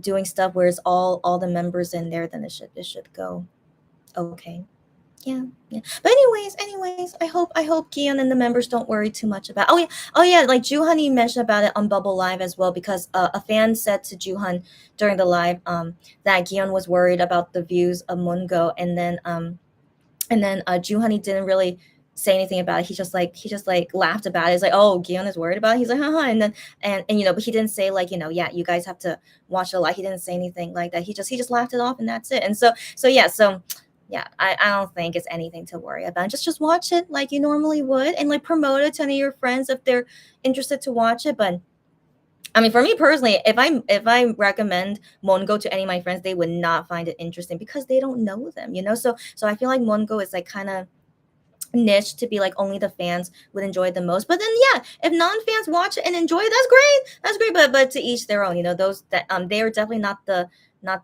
doing stuff where it's all the members in there, then it should go okay. Yeah. But anyways, I hope Gion and the members don't worry too much about. Oh yeah, like Juhan mentioned about it on Bubble Live as well, because a fan said to Juhan during the live that Gion was worried about the views of Mungo, and then Juhani didn't really say anything about it. He just laughed about it. It's like, oh, Gion is worried about it. He's like, haha. And then but he didn't say like, yeah, you guys have to watch the live. He didn't say anything like that. He just laughed it off, and that's it. And so yeah, I don't think it's anything to worry about. Just watch it like you normally would, and like promote it to any of your friends if they're interested to watch it. But for me personally, if I recommend Mongo to any of my friends, they would not find it interesting because they don't know them, So I feel like Mongo is like kind of niche to be like only the fans would enjoy it the most. But then yeah, if non-fans watch it and enjoy it, that's great. But to each their own, those that they are definitely not the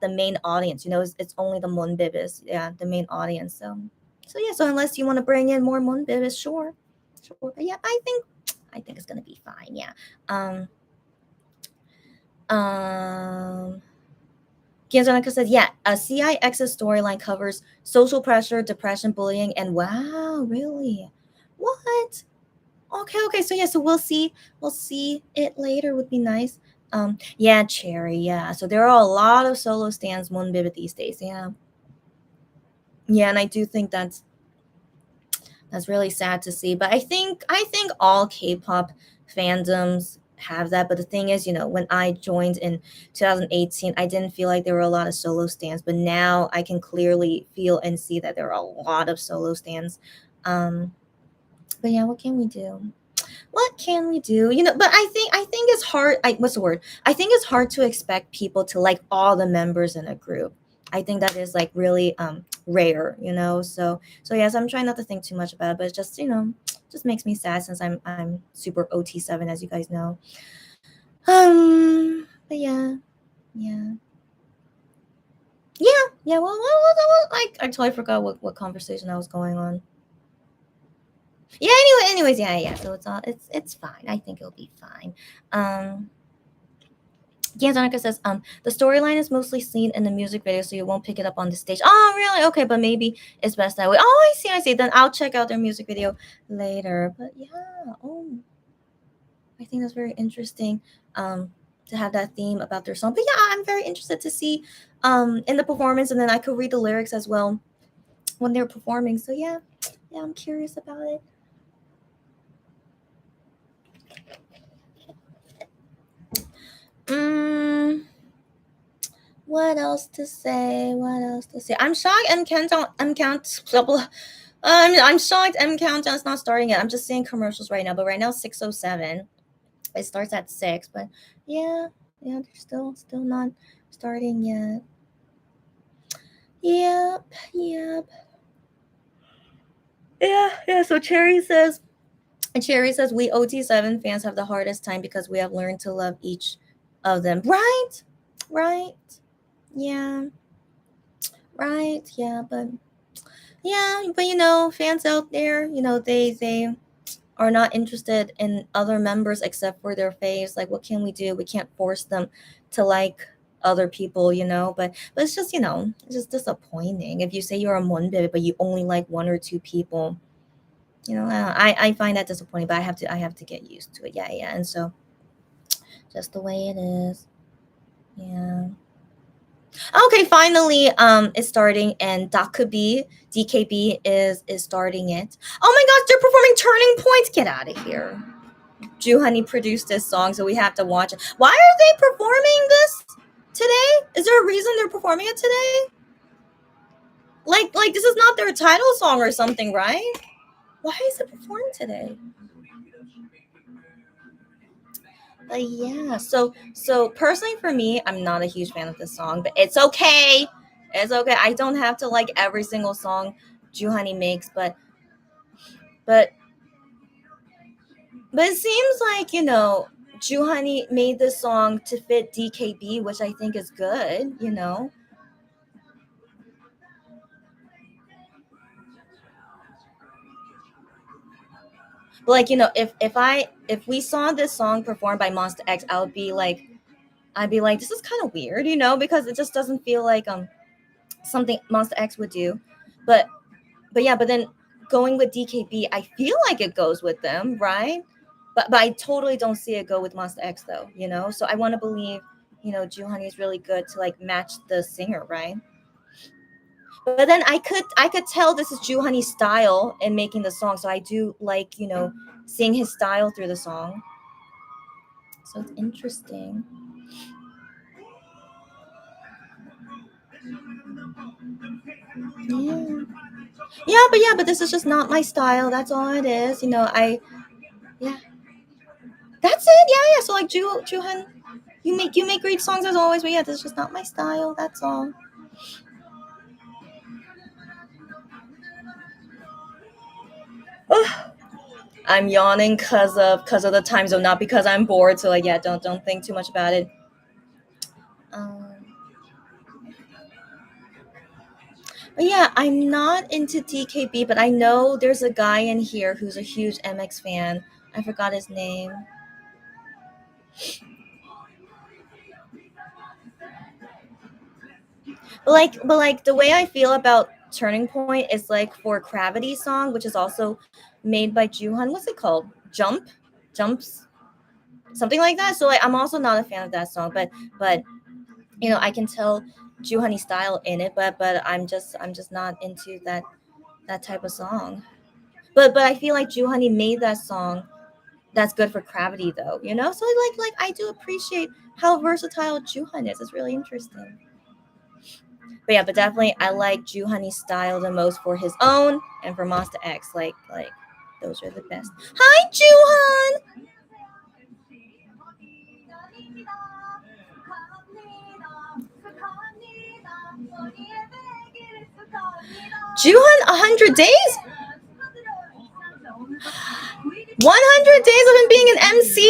main audience, it's only the Monbibis, yeah, the main audience. So yeah, so unless you want to bring in more Monbibis, sure. But yeah, I think it's gonna be fine. Yeah. Kianzanaka says, yeah, a CIX's storyline covers social pressure, depression, bullying, and wow, really? What? Okay. So yeah, so we'll see it later. Would be nice. Yeah, Cherry. Yeah. So there are a lot of solo stands Monbib these days. Yeah. Yeah, and I do think that's really sad to see. But I think all K-pop fandoms have that. But the thing is, when I joined in 2018, I didn't feel like there were a lot of solo stands. But now I can clearly feel and see that there are a lot of solo stands. But yeah, what can we do? What can we do? But I think it's hard. What's the word? I think it's hard to expect people to like all the members in a group. I think that is like really rare, So yes, I'm trying not to think too much about it, but it's just just makes me sad since I'm super OT7, as you guys know. But yeah. Well, I totally forgot what conversation I was going on. Yeah. Anyways, yeah. So it's fine. I think it'll be fine. Yeah, Danica says, the storyline is mostly seen in the music video, so you won't pick it up on the stage. Oh, really? Okay, but maybe it's best that way. Oh, I see, I see. Then I'll check out their music video later. But yeah, oh, I think that's very interesting. To have that theme about their song. But yeah, I'm very interested to see in the performance, and then I could read the lyrics as well when they're performing. So yeah, I'm curious about it. What else to say? What else to say? I'm shocked I'm shocked M Countdown's not starting yet. I'm just seeing commercials right now, but right now 6:07. It starts at 6, but yeah, they're still not starting yet. Yep. Yeah. So Cherry says we OT7 fans have the hardest time because we have learned to love each of them. Right. Yeah. Right. But fans out there, they are not interested in other members except for their faves. Like, what can we do? We can't force them to like other people, but it's just, it's just disappointing if you say you're a Monbebe but you only like one or two people. I find that disappointing, but I have to get used to it. Yeah. And so just the way it is. Yeah. Okay, finally, it's starting, and DKB is starting it. Oh my gosh, they're performing Turning Point. Get out of here. Juhani produced this song, so we have to watch it. Why are they performing this today? Is there a reason they're performing it today? Like this is not their title song or something, right? Why is it performed today? But yeah, so personally for me, I'm not a huge fan of this song, but it's okay. It's okay. I don't have to like every single song Juhani makes, but it seems like Juhani made this song to fit DKB, which I think is good. But like if we saw this song performed by Monster X, I'd be like, this is kind of weird, because it just doesn't feel like something Monster X would do. But then going with DKB, I feel like it goes with them, right? But I totally don't see it go with Monster X though, So I want to believe, Juhani is really good to like match the singer, right? But then I could tell this is Juhani's style in making the song, so I do like seeing his style through the song. So it's interesting. Yeah, but this is just not my style. That's all it is. Yeah. That's it. Yeah. So like Juhan, you make great songs as always, but yeah, this is just not my style. That's all. I'm yawning because of the time zone, not because I'm bored. So like, yeah, don't think too much about it. Um, but yeah, I'm not into DKB, but I know there's a guy in here who's a huge MX fan. I forgot his name. But like the way I feel about Turning Point is like for Gravity song, which is also made by Juhan. What's it called? Jumps, something like that. So like I'm also not a fan of that song, but I can tell Juhani's style in it, but I'm just not into that type of song. But I feel like Juhani made that song that's good for Gravity though. So like I do appreciate how versatile Juhan is. It's really interesting. But yeah, but definitely I like Juhani's style the most for his own and for Monster X. Like those are the best. Hi Juhan! Juhan 100 days? 100 days of him being an MC?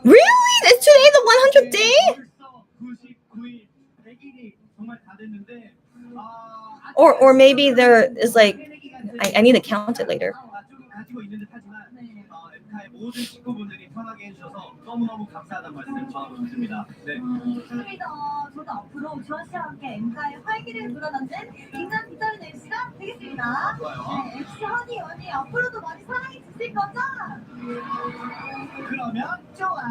Really? Is today the 100th day? Or maybe there is like I need to count it later. 모든 식구분들이 편하게 해주셔서 너무너무 감사하다는 말씀 전하고 싶습니다. 네. 좋습니다. 저도 앞으로 주원 씨와 함께 엠카의 활기를 불어넣는 인간 비타민 MC가 되겠습니다. 좋아요. 네, MC 허니 언니 앞으로도 많이 사랑해 주실 거죠? 그러면 좋아.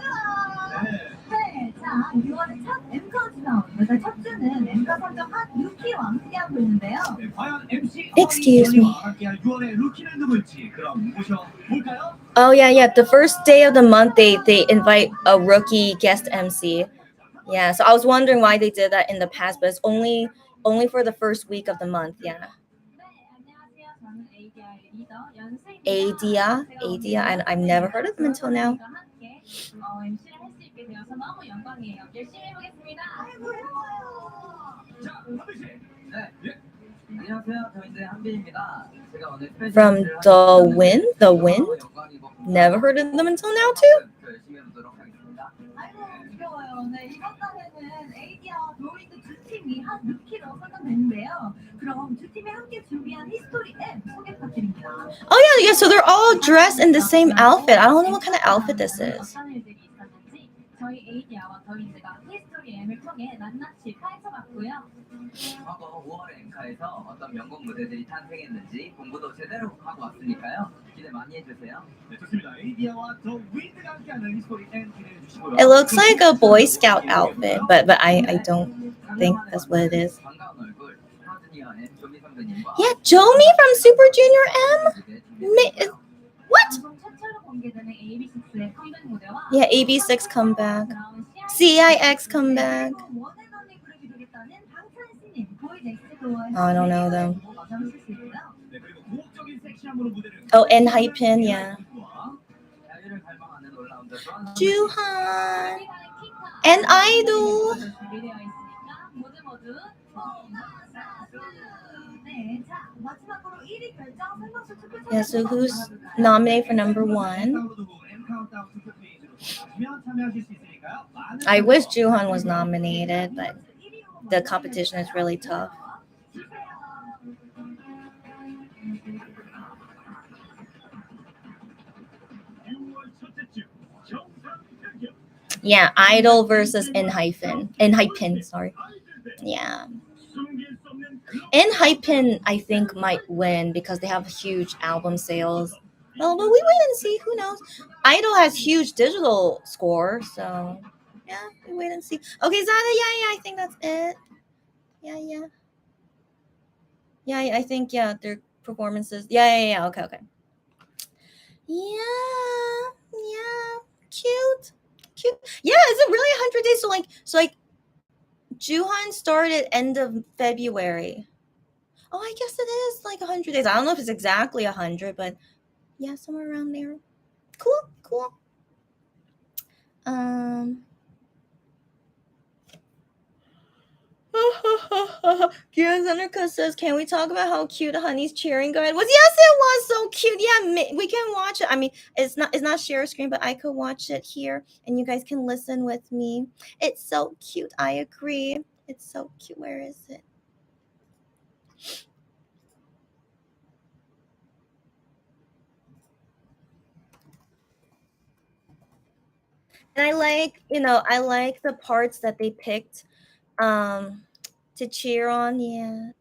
좋아. 네. 네, 자 6월의 첫 엠카 주간 오늘 첫 주는 엠카 선정한 루키와 함께하고 있는데요. 네, 과연 MC Excuse me. 허니와 함께할 6월의 루키는 누굴지 그럼 모셔볼까요? Oh yeah. The first day of the month, they invite a rookie guest MC. Yeah. So I was wondering why they did that in the past, but it's only for the first week of the month. Yeah. 네, 안녕하세요. 저는 ADR 리더 연수입니다. ADR, ADR. I've never heard of them until now. 함께 MC를 할 수 있게 되어서 너무 영광이에요. 열심히 해보겠습니다. 아이고 해봐요. 자, 한빈 씨. 네. 예. 안녕하세요. 저희는 한빈입니다. 제가 오늘 From The Wind? The Wind? Never heard of them until now too. 열심히 해보도록 하겠습니다. 아이고 귀여워요. 네, 이번 달에는 AD와 더윈드 두 팀이 한 루키로 선정됐는데요. 그럼 두 팀이 함께 준비한 히스토리 앱 소개 부탁드립니다. Oh yeah. So they're all dressed in the same outfit. I don't know what kind of outfit this is. 어떤 일들이 있었는지 저희 AD와 더윈드가 히스토리 앱을 통해 낱낱이 파헤쳐봤고요. 과거 5월의 앵카에서 어떤 명곡 무대들이 탄생했는지 공부도 제대로 하고 왔으니까요. 기대 많이 해주세요. 네, 좋습니다. 에이디아와 더 윈드가 함께하는 히스토리 N 기대해 주시고요. It looks like a Boy Scout outfit, but I don't think that's what it is. 반가운 얼굴 하준이와 조미 선배님과 Yeah, Jomi from Super Junior M. What? 방송 최초로 공개되는 AB6IX의 컴백 무대와 Yeah, AB6 comeback. 나온 CIX comeback. 원앤언니 그룹이 되겠다는 방탄신님 보이넥스트도어의 I don't know them. 만나보실 수 있고요. 네, 그리고 고혹적인 섹시함으로 무대를 Oh, NHYPEN, yeah. 자유를 갈망하는 올라운더 선 Joohan and Idol. 준비되어 있으니까 모두 네, 자 마지막으로 1위 결정 생방송 투표 Yeah, so who's nominated for number 1? I wish Joohan was nominated, but the competition is really tough. Yeah, Idol versus NHYPEN, sorry. Yeah. NHYPEN, I think, might win because they have huge album sales. Well, but we wait and see. Who knows? Idol has huge digital score, so yeah, we wait and see. Okay, Zana, yeah, I think that's it. Yeah, I think their performances. Yeah. Okay. Yeah, cute. Yeah, is it really 100 days? So like, Joohan started end of February. Oh, I guess it is like 100 days. I don't know if it's exactly 100, but yeah, somewhere around there. Cool. Senator says, can we talk about how cute Honey's cheering guide was? Yes, it was so cute. Yeah, we can watch it. I mean, it's not share screen, but I could watch it here and you guys can listen with me. It's so cute. I agree. It's so cute. Where is it? And I like the parts that they picked to cheer on. Yeah.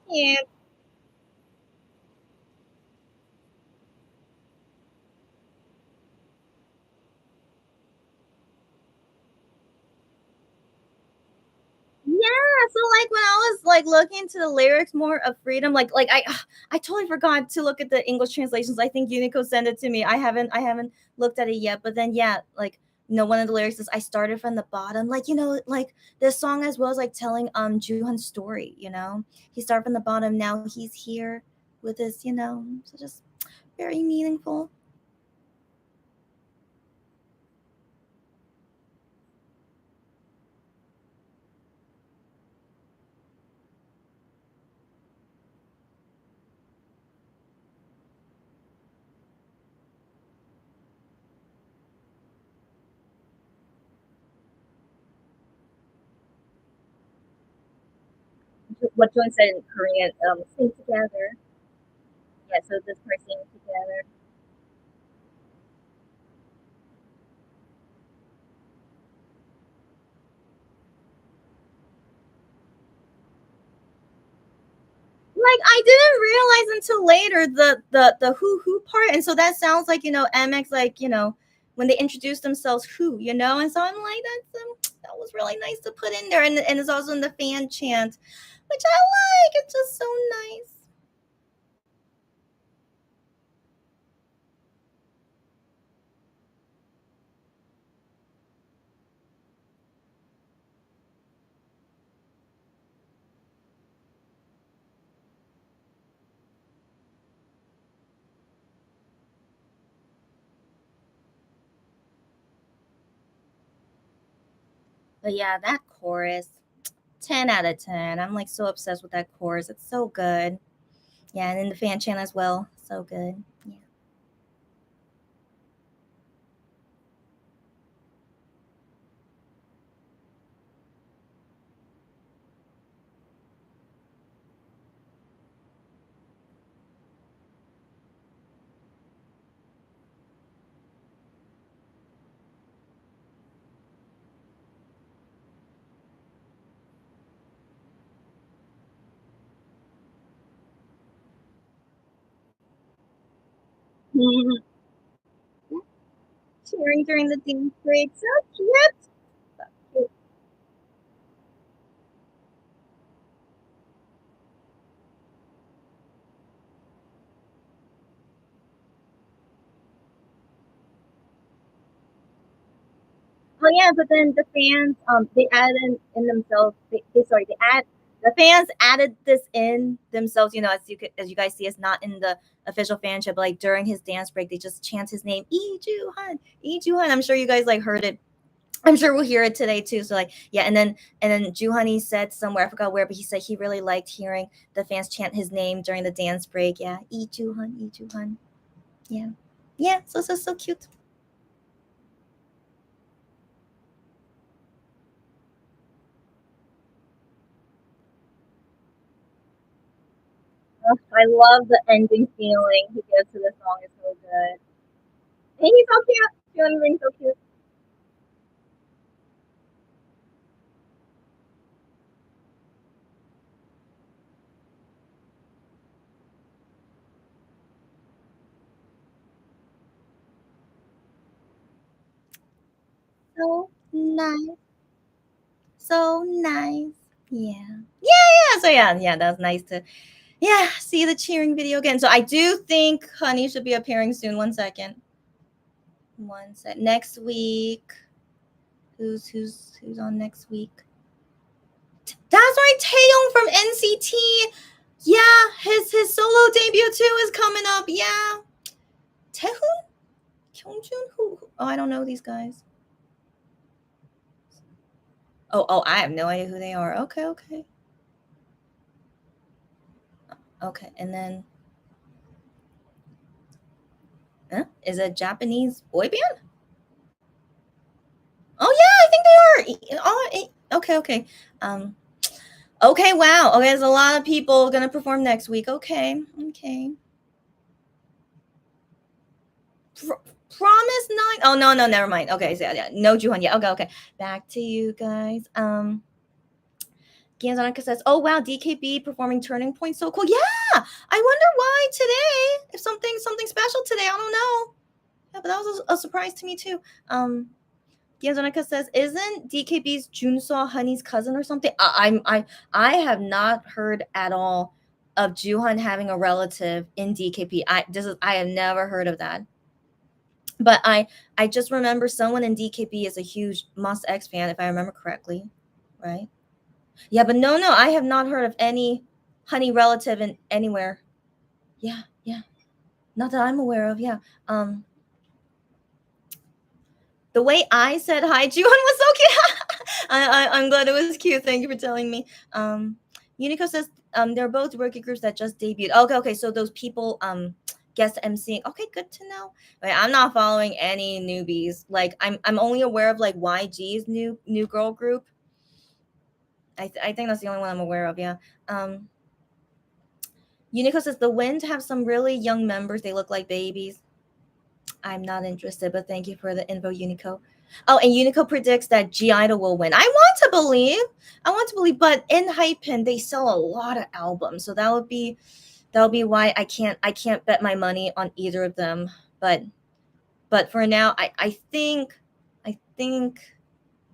Yeah. Yeah. so like when I was like looking into the lyrics more of freedom, like I totally forgot to look at the English translations. I think Unico sent it to me. I haven't looked at it yet. But then yeah, like one of the lyrics is I started from the bottom. Like, like this song as well as like telling Juhan's story, He started from the bottom, now he's here with his, so just very meaningful. What Juhan said in Korean, sing together. Yeah, so this part sing together. Like I didn't realize until later the who part, and so that sounds like MX, like when they introduce themselves and so I'm like that was really nice to put in there, and it's also in the fan chant, which I like. It's just so nice. But yeah, that chorus, 10 out of 10. I'm like so obsessed with that chorus. It's so good. Yeah, and then the fan chant as well. So good. Yeah. Cheering during the dance break. So cute. So cute. Oh yeah, but then the fans, they added in themselves. They add the fans added this in themselves. As you guys see, it's not in the official fanship. Like during his dance break, they just chant his name, Lee Ju-han, Lee Ju-han. I'm sure you guys like heard it. I'm sure we'll hear it today too. So like, yeah, and then Ju-han, he said somewhere, I forgot where, but he said he really liked hearing the fans chant his name during the dance break. Yeah, Lee Ju-han, Lee Ju-han. Yeah, yeah. So cute. Oh, I love the ending feeling he gives to the song. It's so good. And he's so cute. Feeling Ring's so cute. So nice. So nice. Yeah. Yeah. So yeah, that was nice to see the cheering video again. So I do think Honey should be appearing soon. One second. One sec. Next week. Who's on next week? That's right, Taeyong from NCT. Yeah, his solo debut too is coming up. Yeah. Taehoon? Kyungjun? Who? Oh, I don't know these guys. Oh, I have no idea who they are. Okay. Okay, and then is it a Japanese boy band? Oh yeah, I think they are. Oh, okay. Okay, wow. Okay, there's a lot of people gonna perform next week. Okay. Promise Nine. Oh no, never mind. Okay, so yeah, no Juhan. Yeah, okay. Back to you guys. Ganzanaka says, "Oh wow, DKB performing Turning Point, so cool." Yeah, I wonder why today. If something special today, I don't know. Yeah, but that was a surprise to me too. Gianzonica says, "Isn't DKB's Junso Honey's cousin or something?" I have not heard at all of Juhan having a relative in DKP. I have never heard of that. But I just remember someone in DKP is a huge Monsta X fan, if I remember correctly, right? Yeah, but no, I have not heard of any Honey relative in anywhere. Yeah, not that I'm aware of. Yeah. The way I said hi, Juhan was so cute. I'm glad it was cute. Thank you for telling me. Unico says they're both rookie groups that just debuted. Okay. So those people guest emceeing. Okay, good to know. Like, I'm not following any newbies. Like I'm only aware of like YG's new girl group. I think that's the only one I'm aware of. Yeah. Unico says the Wind have some really young members. They look like babies. I'm not interested, but thank you for the info, Unico. Oh, and Unico predicts that G-Idol will win. I want to believe, but in Hyphen they sell a lot of albums, so that'll be why I can't bet my money on either of them. But for now, I think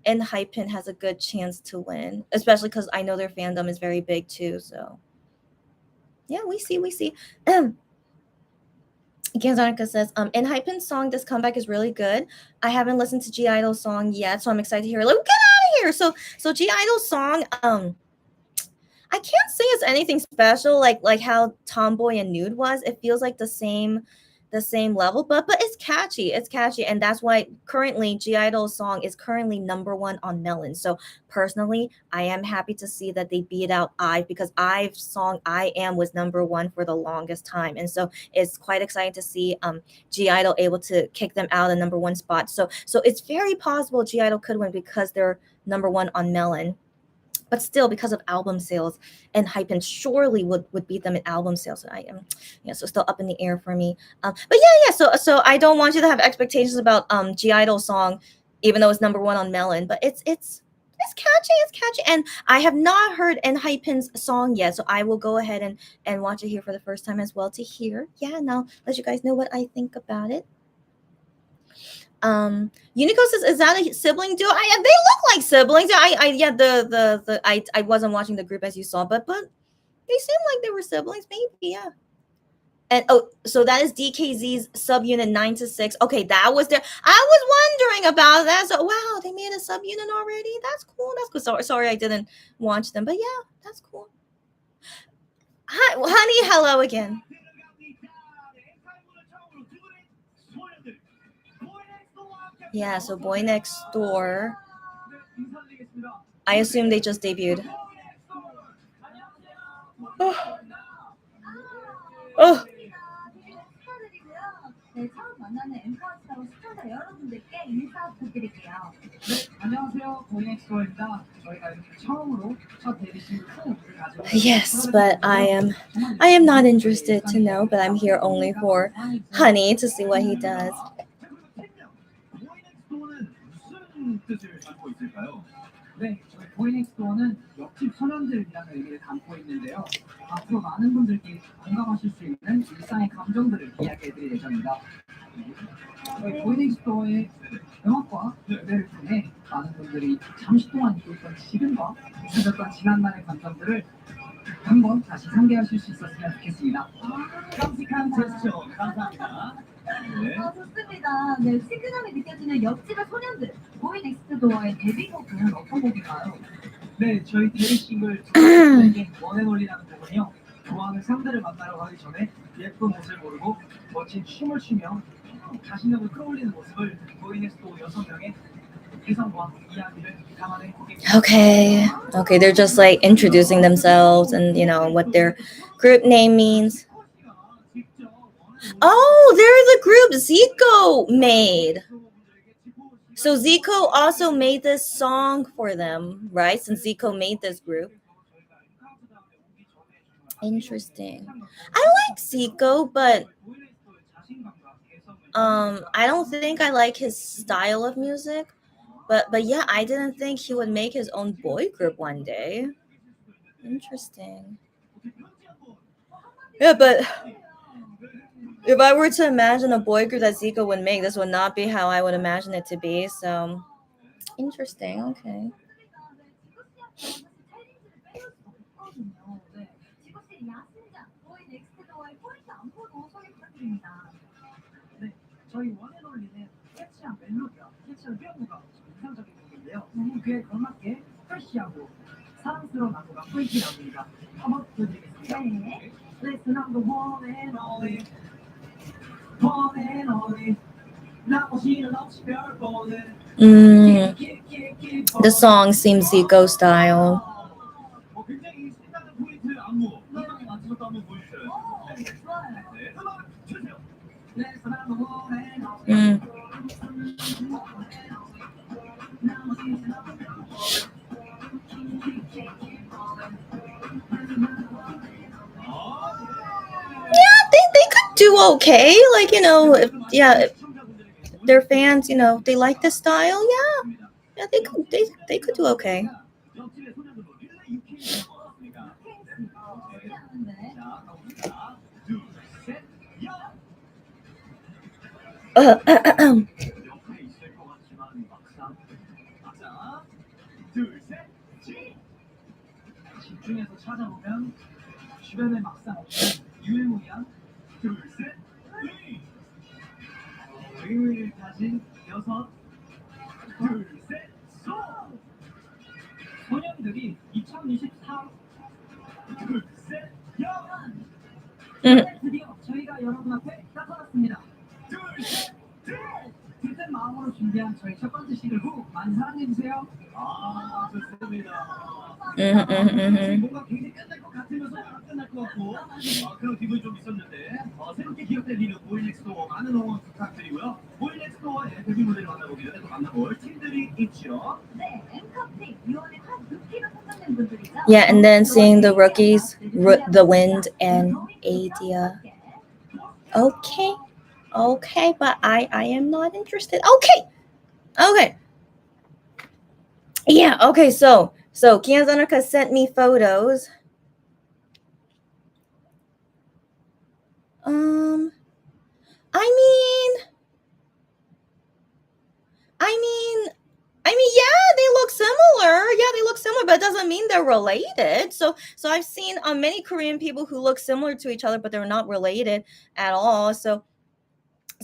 Hyphen has a good chance to win, especially because I know their fandom is very big too. So yeah, we see. Ganzanika says, Hypen's song, This Comeback is really good. I haven't listened to G-Idol's song yet, so I'm excited to hear it. Like, get out of here. So G-Idol's song, I can't say it's anything special, like how Tomboy and Nude was. It feels like the same level, but it's catchy. It's catchy, and that's why currently G-Idol's song is currently #1 on Melon. So personally, I am happy to see that they beat out IVE, because IVE's song I Am was #1 for the longest time, and so it's quite exciting to see G-Idol able to kick them out of the #1 spot. So it's very possible G-Idol could win because they're #1 on Melon. But still, because of album sales, and Hypen surely would beat them in album sales. So so still up in the air for me. But yeah. So I don't want you to have expectations about G-Idol song, even though it's #1 on Melon. But it's catchy, and I have not heard Hypen's song yet, so I will go ahead and watch it here for the first time as well to hear. Yeah, and I'll let you guys know what I think about it. Unico says, "Is that a sibling duo?" They look like siblings. I wasn't watching the group as you saw, but they seem like they were siblings, maybe. Yeah. And so that is DKZ's subunit 9 to 6. Okay, that was there. I was wondering about that. So wow, they made a subunit already. That's cool. Sorry, I didn't watch them, but yeah, that's cool. Hi, honey, hello again. Yeah, so Boy Next Door. I assume they just debuted. Oh. 네, 처음 만나는 엠카우스라고 시청자 여러분들께 인사 부탁드릴게요. 네, 안녕하세요. 보이넥스토어입니다. 저희가 이렇게 처음으로 첫 데뷔 싱글 를 가지고 Yes, but I am not interested to know, but I'm here only for Honey to see what he does. 무슨 뜻을 담고 있을까요? 네, 저희 보이넥스토어는 옆집 소년들이라는 의미를 담고 있는데요. 앞으로 많은 분들께 공감하실 수 있는 일상의 감정들을 이야기해드릴 예정입니다. 저희 보이넥스토어의 음악과 무대를 통해 많은 분들이 잠시 동안 잊고 있던 지금과 있으셨던 지난날의 감정들을 한번 다시 상기하실 수 있었으면 좋겠습니다. 깜찍한 제스처 감사합니다. 네. 좋습니다. 네, 친근함이 느껴지는 옆집의 소년들. 보이넥스트도어의 데뷔곡은 어떤 곡인가요? 네, 저희 데뷔 싱글 저에게 원앤올리라는 곡은요. 좋아하는 상대를 만나러 가기 전에 예쁜 옷을 고르고 멋진 춤을 추며 자신감을 끌어올리는 모습을 보이넥스토어 6명의 개성과 이야기를 담아낸 곡입니다. Okay, they're just like introducing themselves and what their group name means. Oh, they're the group Zico made. So Zico also made this song for them, right? Since Zico made this group. Interesting. I like Zico, but I don't think I like his style of music. But yeah, I didn't think he would make his own boy group one day. Interesting. Yeah, but if I were to imagine a boy group that Zico would make, this would not be how I would imagine it to be. So Interesting. Okay. 네, 지구씨 야심작 보이 넥스트 도어의 포인트 안무도 소개 부탁드립니다. 네, 저희 원앤올리는 캐치한 멜로디와 캐치한 피아노가 인상적인 곡인데요. 그에 걸맞게 프레시하고 사랑스러운 안무가 포인트인 안무입니다. 한번 보여드리겠습니다. 네. Listen, I'm the one and only, one and only. 나 멋있는 없이 별 보는. The song seems Zico style. 굉장히 신나는 포인트 안무. 음악에 맞춰서 또 한번 보여주셔요. 네. 좋아요. 네, 음악 주세요. Listen, I'm the one and only. 나 멋있는 없이 별 They could do okay. Like, you know, if their fans, you know, they like this style. Yeah, they could do okay. 옆집의 소녀들도 릴레이 UK 나왔습니다. 하는데 자, 가봅니다. 둘, 셋, 야! 옆에 있을 것 같지만 막상. 둘, 셋, 지! 집중해서 찾아보면 주변에 막상 없는 유일무이한 둘, 셋, 위! 의의를 가진 여섯. 둘, 셋, 소! 소년들이 2023 둘, 셋, 야! 드디어 저희가 여러분 앞에 나타났습니다. 둘, 셋, 넷! 들뜬 마음으로 준비한 저희 첫 번째 싱글 후 많이 사랑해주세요. 아, 좋습니다. Mhm. 뭔가 굉장히 끝날 것 같으면서 안 끝날 것 같고 그런 기분이 좀 있었는데 새롭게 기억될 리는 보이넥스토어 많은 응원 부탁드리고요. 보이넥스토어의 데뷔 무대를 만나보기 전에 또 만나볼 팀들이 있죠. 네, 엠카피 유언의 한 루키가 선정된 분들이죠. Yeah, and then seeing the rookies, The Wind and Adia. Okay, but I am not interested. Okay. Yeah, okay, so Kianzanuka sent me photos. I mean, yeah, they look similar. Yeah, they look similar, but it doesn't mean they're related. So I've seen many Korean people who look similar to each other, but they're not related at all. So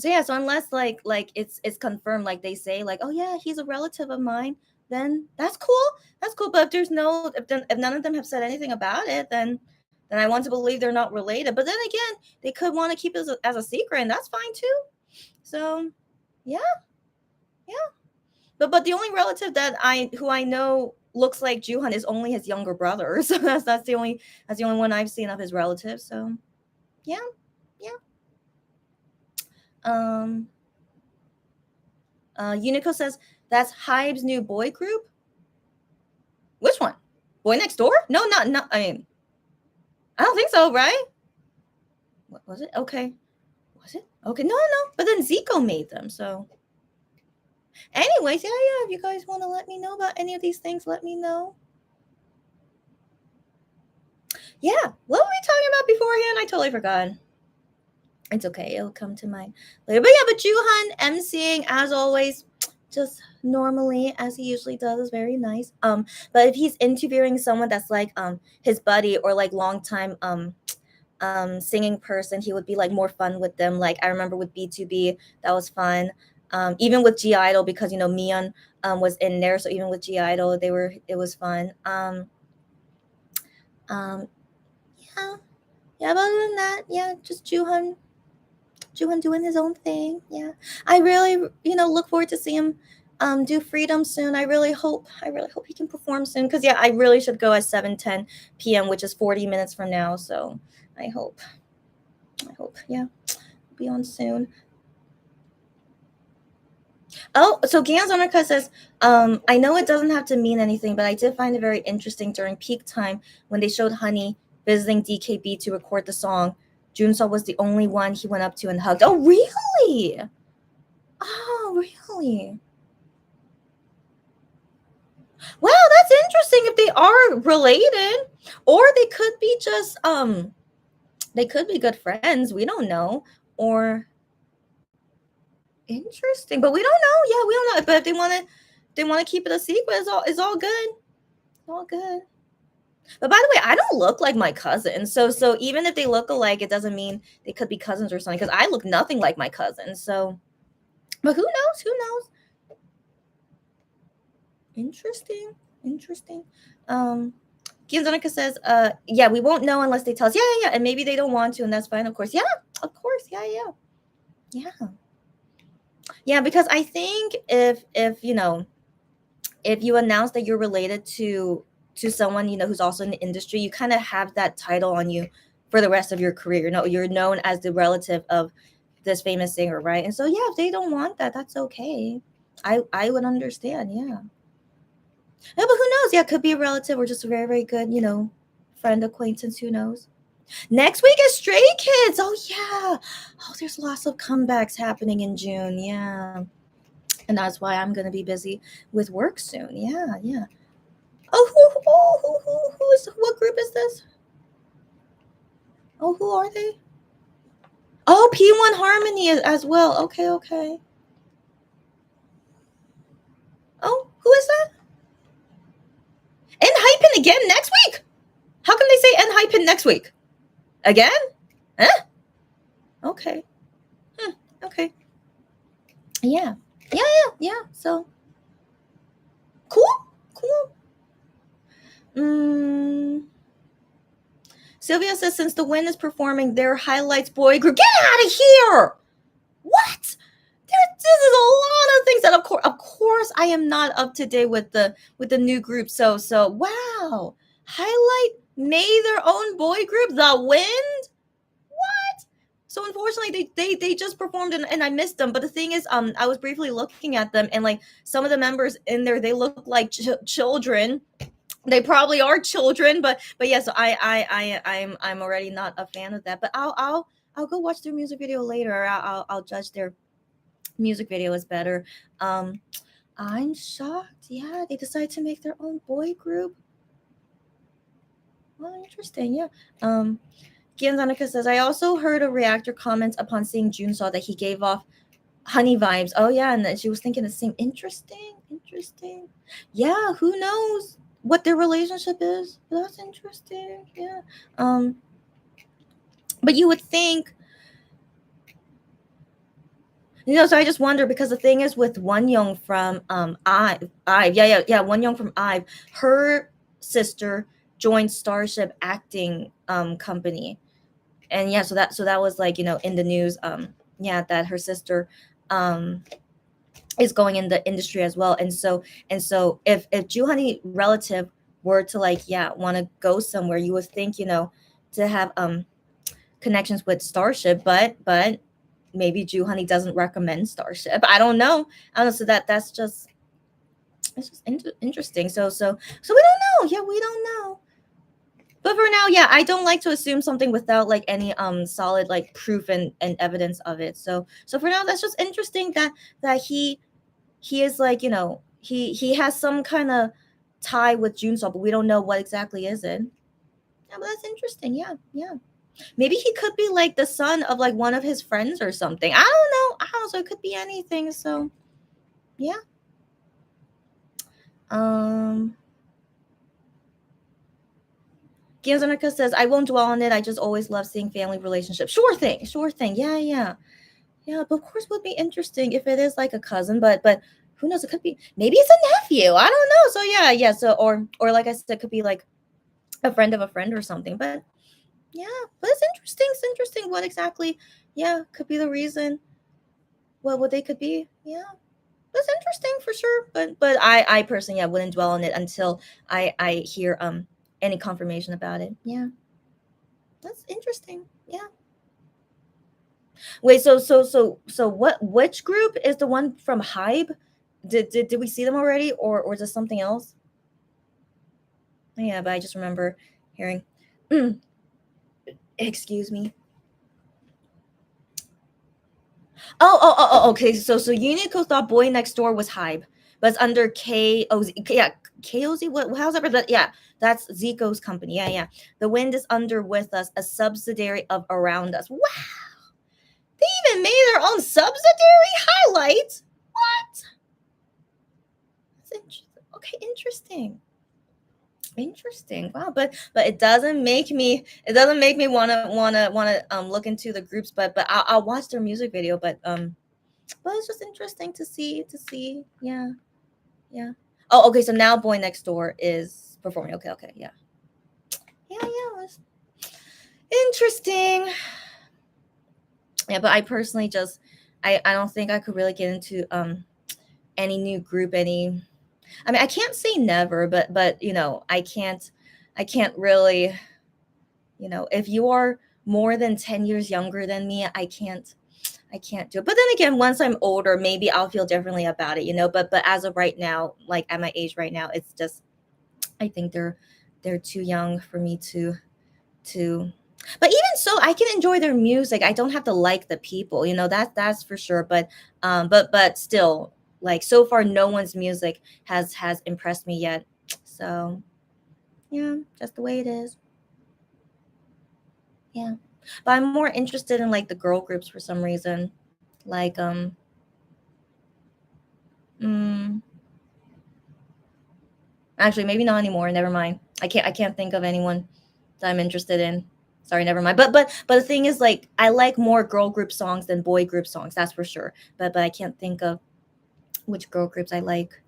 yeah, so unless like it's confirmed, like they say, like, oh yeah, he's a relative of mine, then that's cool. But if none of them have said anything about it, then I want to believe they're not related. But then again, they could want to keep it as a secret, and that's fine too. So yeah. But the only relative who I know looks like Juhan is only his younger brother. So that's the only one I've seen of his relatives. So yeah. Unico says that's Hybe's new boy group. Which one? Boy Next Door? No, not. I mean, I don't think so, right? What was it? Okay. Was it? Okay, no. But then Zico made them, so. Anyways, yeah. If you guys want to let me know about any of these things, let me know. Yeah, what were we talking about beforehand? I totally forgot. It's okay. It'll come to mind later. But yeah, but Juhan emceeing as always, just normally as he usually does, is very nice. But if he's interviewing someone that's like his buddy or like longtime singing person, he would be like more fun with them. Like I remember with B2B, that was fun. Even with G Idol, because you know Mion was in there, so even with G Idol, it was fun. Yeah. But other than that, yeah, just Juhan doing his own thing. Yeah, I really look forward to seeing him do Freedom soon. I really hope he can perform soon, because yeah, I really should go at 7:10 p.m., which is 40 minutes from now. So I hope yeah, be on soon. Oh, so Ganzonica says, I know it doesn't have to mean anything, but I did find it very interesting during peak time when they showed Honey visiting DKB to record the song. Junso was the only one he went up to and hugged. Oh, really? Wow, that's interesting if they are related. Or they could be just, they could be good friends. We don't know. Or... Interesting, but we don't know. Yeah, we don't know. But if they want to they want to keep it a secret, it's all good. It's all good. But by the way, I don't look like my cousin. So even if they look alike, it doesn't mean they could be cousins or something, because I look nothing like my cousin. So, but who knows? Who knows? Interesting. Gianzanika says, yeah, we won't know unless they tell us. Yeah. And maybe they don't want to, and that's fine, of course. Yeah, of course. Yeah, because I think if you announce that you're related to someone, who's also in the industry, you kind of have that title on you for the rest of your career. You're known as the relative of this famous singer, right? And so, yeah, if they don't want that, that's okay. I would understand, yeah. Yeah, but who knows? Yeah, it could be a relative or just a very, very good, friend, acquaintance, who knows? Next week is Stray Kids. Oh, yeah. Oh, there's lots of comebacks happening in June, yeah. And that's why I'm going to be busy with work soon, yeah. Oh, what group is this? Oh, who are they? Oh, P1 Harmony as well. Okay. Oh, who is that? Enhypen again next week? How can they say Enhypen next week? Again? Huh? Okay. Okay. Yeah. So, cool. Sylvia says, since the Wind is performing their highlights boy group, get out of here! What? This is a lot of things that, of course, I am not up to date with the new group. So wow, Highlight made their own boy group, The Wind. What? So unfortunately, they just performed and I missed them. But the thing is, I was briefly looking at them, and like some of the members in there, they look like children. They probably are children, but yeah. So I'm already not a fan of that. But I'll go watch their music video later. I'll judge their music video is better. I'm shocked. Yeah, they decided to make their own boy group. Well, interesting. Yeah. Gianzanika says, I also heard a reactor comments upon seeing Junso that he gave off honey vibes. Oh yeah, and that she was thinking the same. Interesting. Yeah, who knows what their relationship is? That's interesting. Yeah. But you would think, so I just wonder, because the thing is with Wonyoung from IVE, Wonyoung from IVE, her sister joined Starship acting company. And yeah, so that was like, in the news, that her sister is going in the industry as well. And so if Juhani relative were to want to go somewhere, you would think, to have connections with Starship, but maybe Juhani doesn't recommend Starship. I don't know. So that's just, it's just interesting. So we don't know. Yeah, we don't know. But for now, yeah, I don't like to assume something without like any solid like proof and evidence of it. So for now, that's just interesting that he is like, he has some kind of tie with Junso, but we don't know what exactly is it. Yeah, but that's interesting. Yeah. Maybe he could be like the son of like one of his friends or something. I don't know. So it could be anything. So yeah. Gianzanika says, I won't dwell on it. I just always love seeing family relationships. Sure thing. Yeah. But of course, it would be interesting if it is like a cousin, but who knows? It could be, maybe it's a nephew. I don't know. So yeah. So or like I said, it could be like a friend of a friend or something. But yeah, but it's interesting. It's interesting what exactly, could be the reason. What they could be. Yeah, that's interesting for sure. But I personally, wouldn't dwell on it until I hear any confirmation about it. Yeah, that's interesting. Yeah. Wait, so which group is the one from Hybe? Did we see them already, or is this something else? Yeah, but I just remember hearing. Excuse me. Oh, okay. So Unico thought Boy Next Door was Hybe, but it's under KOZ. Yeah, KOZ. How's that? But yeah, that's Zico's company. Yeah. The Wind is under With Us, a subsidiary of Around Us. Wow, they even made their own subsidiary. Highlight. What? That's okay, interesting. Wow, but it doesn't make me wanna look into the groups, but I'll watch their music video, but it's just interesting to see. Yeah. Oh, okay, so now Boy Next Door is performing. Okay, yeah. It's interesting. Yeah, but I personally just I don't think I could really get into any new group. I mean, I can't say never, but I can't really, if you are more than 10 years younger than me, I can't do it. But then again, once I'm older, maybe I'll feel differently about it, but as of right now, like at my age right now, it's just I think they're too young for me to but even so, I can enjoy their music. I don't have to like the people, that's for sure. But still, like so far, no one's music has impressed me yet. So yeah, just the way it is. Yeah, but I'm more interested in like the girl groups for some reason. Like mm, actually, maybe not anymore. Never mind. I can't think of anyone that I'm interested in. Sorry, never mind. But the thing is, like, I like more girl group songs than boy group songs. That's for sure. But I can't think of which girl groups I like.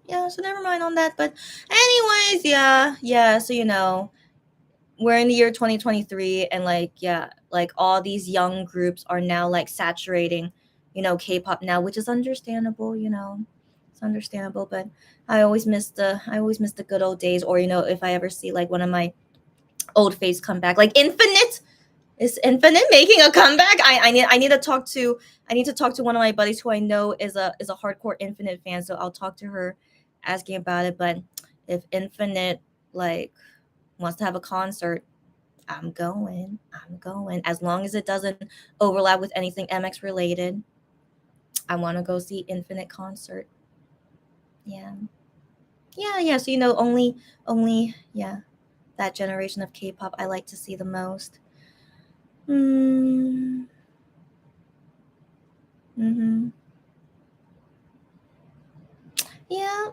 Yeah. So never mind on that. But anyways, yeah. So we're in the year 2023, and like like all these young groups are now like saturating, K-pop now, which is understandable. It's understandable. But I always miss the good old days, or if I ever see like one of my old face come back, like Infinite. Is Infinite making a comeback? I need to talk to one of my buddies who I know is a hardcore Infinite fan, so I'll talk to her asking about it. But if Infinite like wants to have a concert, I'm going. As long as it doesn't overlap with anything MX related. I want to go see Infinite concert. Yeah. So only that generation of K-pop I like to see the most. Mm. Mm-hmm. Yeah.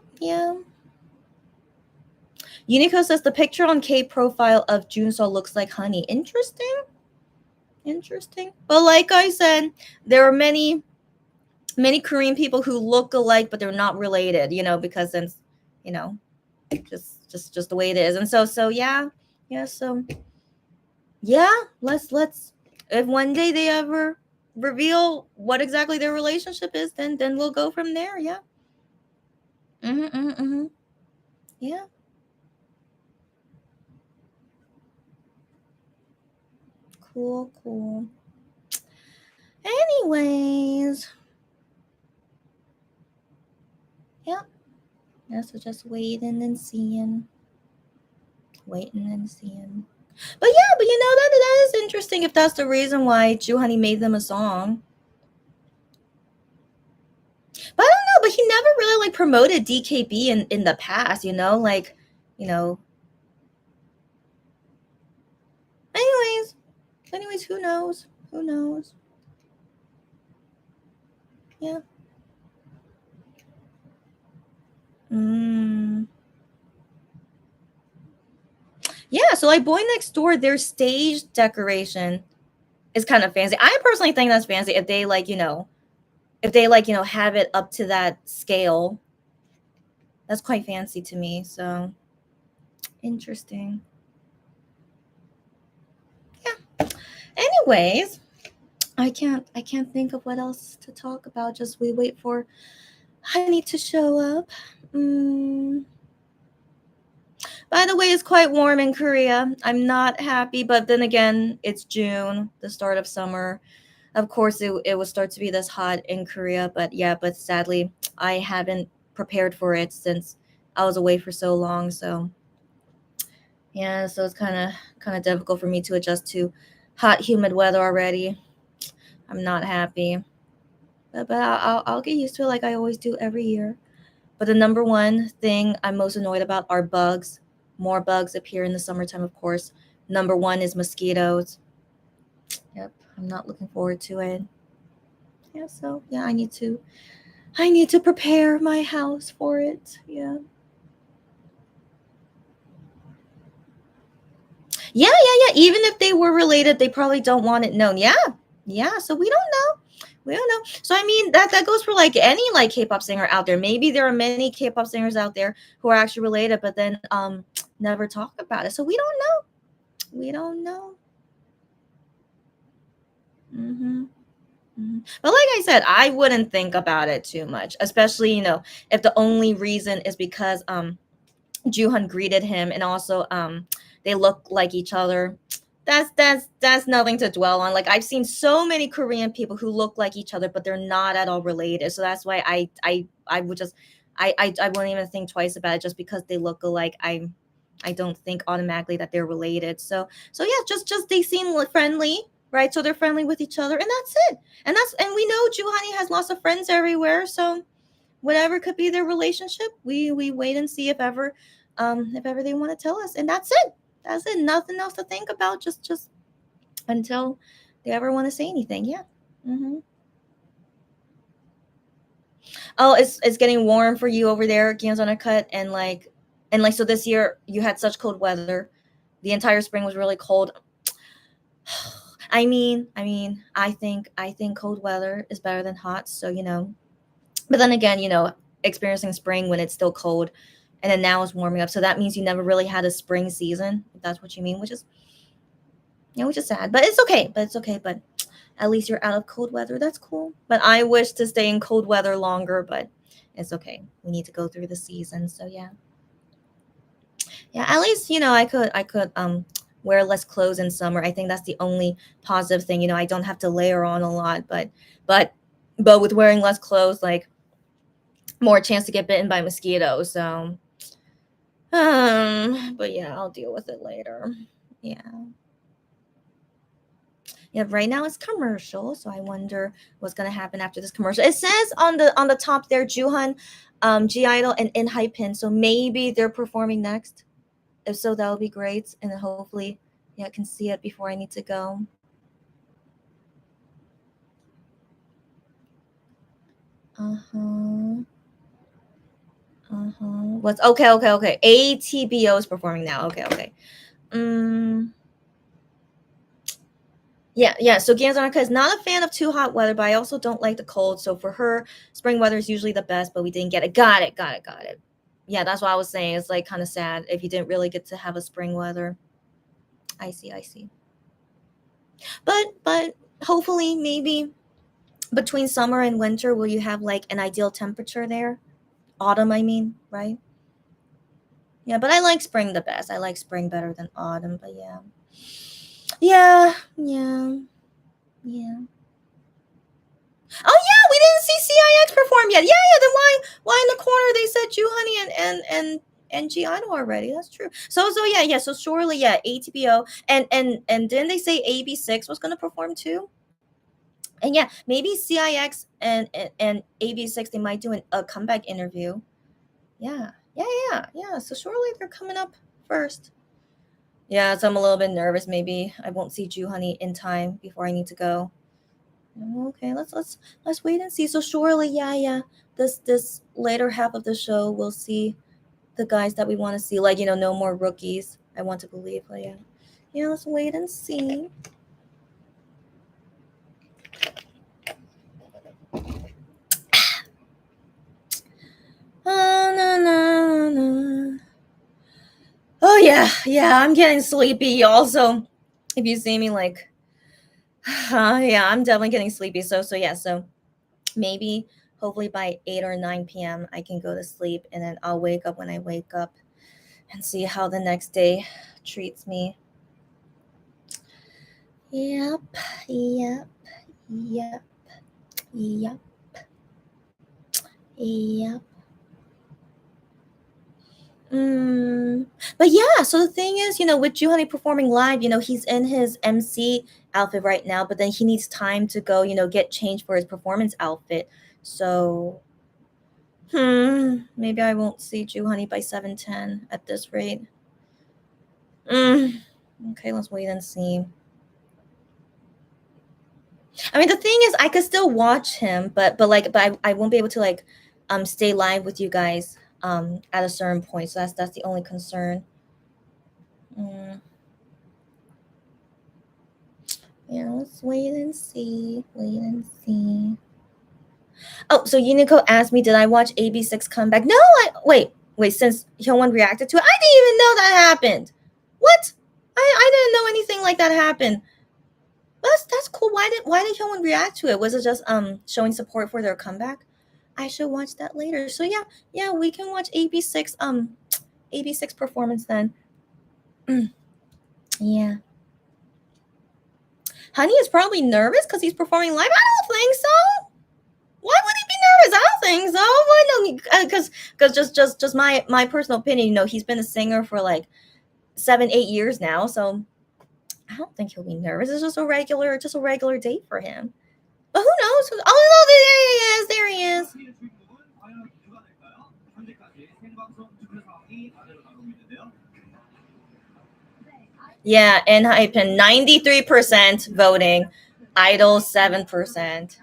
Unico says the picture on K profile of Junso looks like honey. Interesting. But like I said, there are many Korean people who look alike, but they're not related. Because since just the way it is, and so yeah. So yeah, let's if one day they ever reveal what exactly their relationship is, then we'll go from there. Yeah. Mm-hmm. Yeah. Cool. Anyways, yeah. So just waiting and seeing. But yeah, that is interesting if that's the reason why Juhani made them a song. But I don't know, but he never really like promoted DKB in the past, like, anyways, who knows? Yeah. Yeah, so like Boy Next Door, their stage decoration is kind of fancy. I personally think that's fancy if they like, have it up to that scale. That's quite fancy to me. So interesting. Yeah. Anyways, I can't think of what else to talk about. Just we wait for Honey to show up. By the way, it's quite warm in Korea. I'm not happy, but then again, it's June, the start of summer. Of course, it will start to be this hot in Korea, but sadly, I haven't prepared for it since I was away for so long. So yeah, so it's kind of difficult for me to adjust to hot, humid weather already. I'm not happy, but I'll get used to it like I always do every year. But the number one thing I'm most annoyed about are bugs. More bugs appear in the summertime, of course. Number one is mosquitoes. Yep, I'm not looking forward to it. Yeah, so yeah, I need to prepare my house for it. Yeah. Yeah. Even if they were related, they probably don't want it known. Yeah, so we don't know. So I mean that goes for like any like K-pop singer out there. Maybe there are many K-pop singers out there who are actually related, but then never talk about it. So we don't know. We don't know. hmm But like I said, I wouldn't think about it too much, especially if the only reason is because Juhan greeted him, and also they look like each other. That's nothing to dwell on. Like I've seen so many Korean people who look like each other, but they're not at all related. So that's why I would just I wouldn't even think twice about it just because they look alike. I don't think automatically that they're related. So yeah, just they seem friendly, right? So they're friendly with each other, and that's it. And we know Juhani has lots of friends everywhere, so whatever could be their relationship, we wait and see if ever they want to tell us, and that's it, nothing else to think about, just until they ever want to say anything. Yeah. hmm Oh, it's getting warm for you over there, Gian's on a cut, and so this year you had such cold weather. The entire spring was really cold. I think cold weather is better than hot, so but then again, experiencing spring when it's still cold, and then now it's warming up. So that means you never really had a spring season, if that's what you mean, which is sad. But it's okay. But at least you're out of cold weather. That's cool. But I wish to stay in cold weather longer, but it's okay. We need to go through the season. So yeah. Yeah, at least I could wear less clothes in summer. I think that's the only positive thing. I don't have to layer on a lot, but but with wearing less clothes, like more chance to get bitten by mosquitoes. So, but yeah, I'll deal with it later. Yeah. Yeah, right now it's commercial, so I wonder what's gonna happen after this commercial. It says on the top there, Juhan, G Idol, and In Pin. So maybe they're performing next. If so, that would be great, and then hopefully, yeah, I can see it before I need to go. Uh huh. What's okay. ATBO is performing now. Okay. Um. Yeah. So Ganzarka is not a fan of too hot weather, but I also don't like the cold. So for her, spring weather is usually the best, but we didn't get it. Got it. Yeah, that's what I was saying. It's like kind of sad if you didn't really get to have a spring weather. I see. But hopefully maybe between summer and winter, will you have like an ideal temperature there? Autumn, I mean, right? Yeah, but I like spring the best. I like spring better than autumn, but yeah. Yeah. Oh yeah, we didn't see CIX perform yet. Yeah. Then why in the corner they said Ju Honey and Giano already? That's true. So yeah. So surely yeah, ATPO and didn't they say AB6 was gonna perform too? And yeah, maybe CIX and AB6 they might do a comeback interview. Yeah. So surely they're coming up first. Yeah, so I'm a little bit nervous. Maybe I won't see Ju Honey in time before I need to go. Okay, let's wait and see. So surely, yeah. This later half of the show, we'll see the guys that we want to see. Like no more rookies. I want to believe. But yeah. Let's wait and see. No. Oh yeah. I'm getting sleepy. Also, if you see me like, yeah, I'm definitely getting sleepy. So yeah. So maybe hopefully by 8 or 9 p.m. I can go to sleep, and then I'll wake up when I wake up and see how the next day treats me. Yep, yep, yep, yep, yep. But yeah, so the thing is, with Juhani performing live, he's in his MC outfit right now, but then he needs time to go, get changed for his performance outfit. So, maybe I won't see Juhani by 7:10 at this rate. Okay, let's wait and see. I mean, the thing is, I could still watch him, but I won't be able to like stay live with you guys at a certain point. So that's the only concern. Mm. Yeah, let's wait and see. Wait and see. Oh, so Unico asked me, did I watch AB6 comeback? No, wait. Since Hyungwon reacted to it, I didn't even know that happened. What? I didn't know anything like that happened. That's cool. Why did Hyungwon react to it? Was it just showing support for their comeback? I should watch that later. So yeah, we can watch AB6 performance then. Yeah. Honey is probably nervous because he's performing live. I don't think so. Why would he be nervous? I don't think so. Why no? Because just my personal opinion. You know, he's been a singer for like 7-8 years now, so I don't think he'll be nervous. It's just a regular date for him. But who knows? Oh no, there he is. 주인공은 과연 누가 될까요? 현재까지 생방송 투표 상황이 아래로 나오고 있는데요. Yeah, NHYPEN 93% voting, Idol 7%.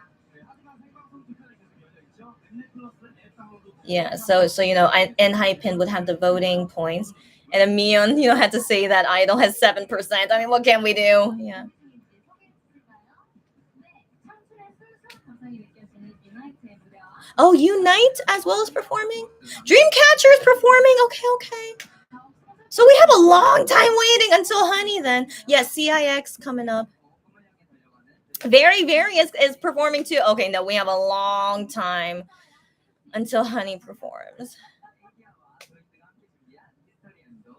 Yeah, so you know, NHYPEN would have the voting points, and then Mion, you know, had to say that Idol has 7%. I mean, what can we do? Yeah. Oh, Unite as well as performing. Dreamcatcher is performing. Okay. So we have a long time waiting until Honey then. Yeah, CIX coming up. Very is performing too. Okay, no, we have a long time until Honey performs.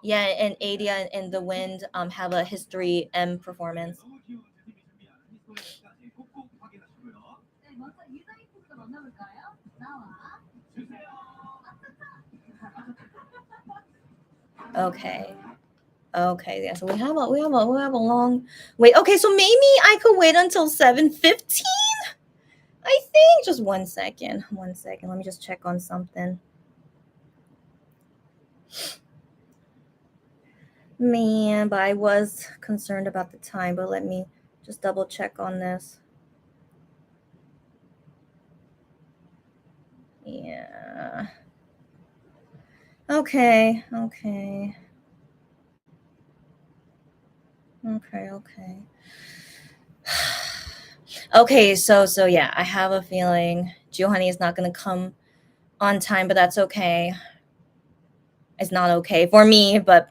Yeah, and Adia and The Wind have a History M performance. Okay, yeah. So we have a long wait. Okay, so maybe I could wait until 7:15. I think just 1 second. Let me just check on something. Man, but I was concerned about the time. But let me just double check on this. Yeah. Okay. Okay, so yeah, I have a feeling Giovanni is not gonna come on time, but that's okay. It's not okay for me, but